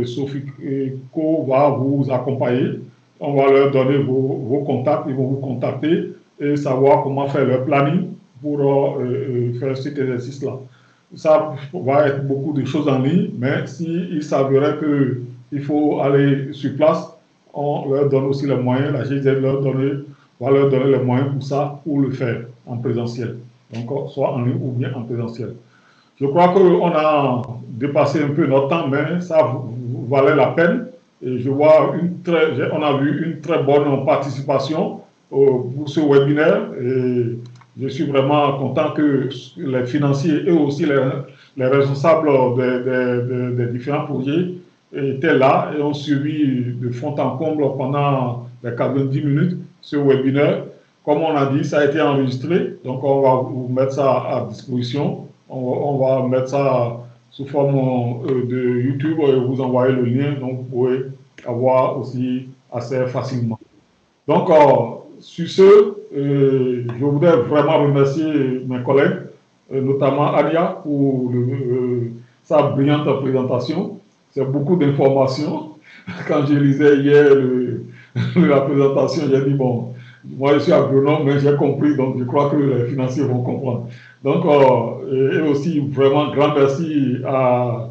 Sofico va vous accompagner. On va leur donner vos contacts, ils vont vous contacter et savoir comment faire leur planning pour faire cet exercice-là. Ça va être beaucoup de choses en ligne, mais s'il s'avérait qu'il faut aller sur place, on leur donne aussi les moyens, la GIZ va leur donner les moyens pour ça, pour le faire en présentiel. Donc, soit en ligne ou bien en présentiel. Je crois qu'on a dépassé un peu notre temps, mais ça valait la peine. Et je vois on a vu une très bonne participation pour ce webinaire. Et je suis vraiment content que les financiers et aussi les responsables des différents projets étaient là et ont suivi de fond en comble pendant les 90 minutes ce webinaire. Comme on a dit, ça a été enregistré, donc on va vous mettre ça à disposition. On va mettre ça sous forme de YouTube et vous envoyer le lien, donc vous pouvez avoir aussi assez facilement. Donc, sur ce, je voudrais vraiment remercier mes collègues, notamment Alia, pour sa brillante présentation. C'est beaucoup d'informations. Quand je lisais hier la présentation, j'ai dit, bon, moi je suis agronome, mais j'ai compris, donc je crois que les financiers vont comprendre. Donc, et aussi vraiment grand merci à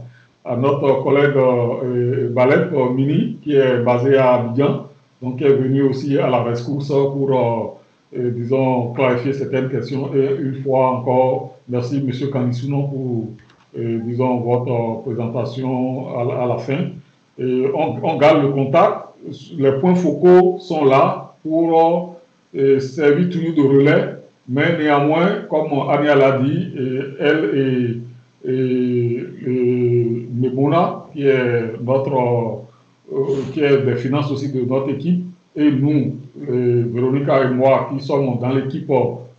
notre collègue Balep Mini, qui est basé à Abidjan, donc qui est venu aussi à la rescousse pour, disons, clarifier certaines questions. Et une fois encore, merci M. Kanisuno pour, disons, votre présentation à la fin. Et on garde le contact. Les points focaux sont là pour servir toujours de relais. Mais néanmoins, comme Ania l'a dit, elle et Mebona, qui est qui est des finances aussi de notre équipe, et nous, Véronica et moi, qui sommes dans l'équipe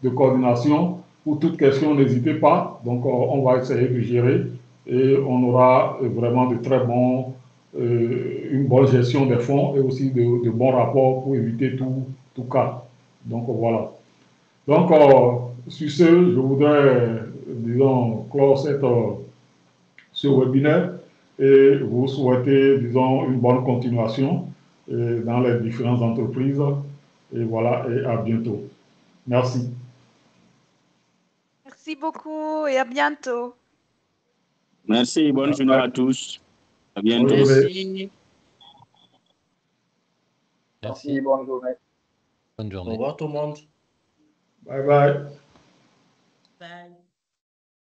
de coordination, pour toute question, n'hésitez pas. Donc, on va essayer de gérer et on aura vraiment de très bons, une bonne gestion des fonds et aussi de bons rapports pour éviter tout cas. Donc, voilà. Donc, sur ce, je voudrais, disons, clore ce webinaire et vous souhaiter, disons, une bonne continuation dans les différentes entreprises. Et voilà, et à bientôt. Merci. Merci beaucoup et à bientôt. Merci, bonne journée à tous. À bientôt. Merci. Merci. Bonne journée. Bonne journée. Au revoir tout le monde. Bye bye.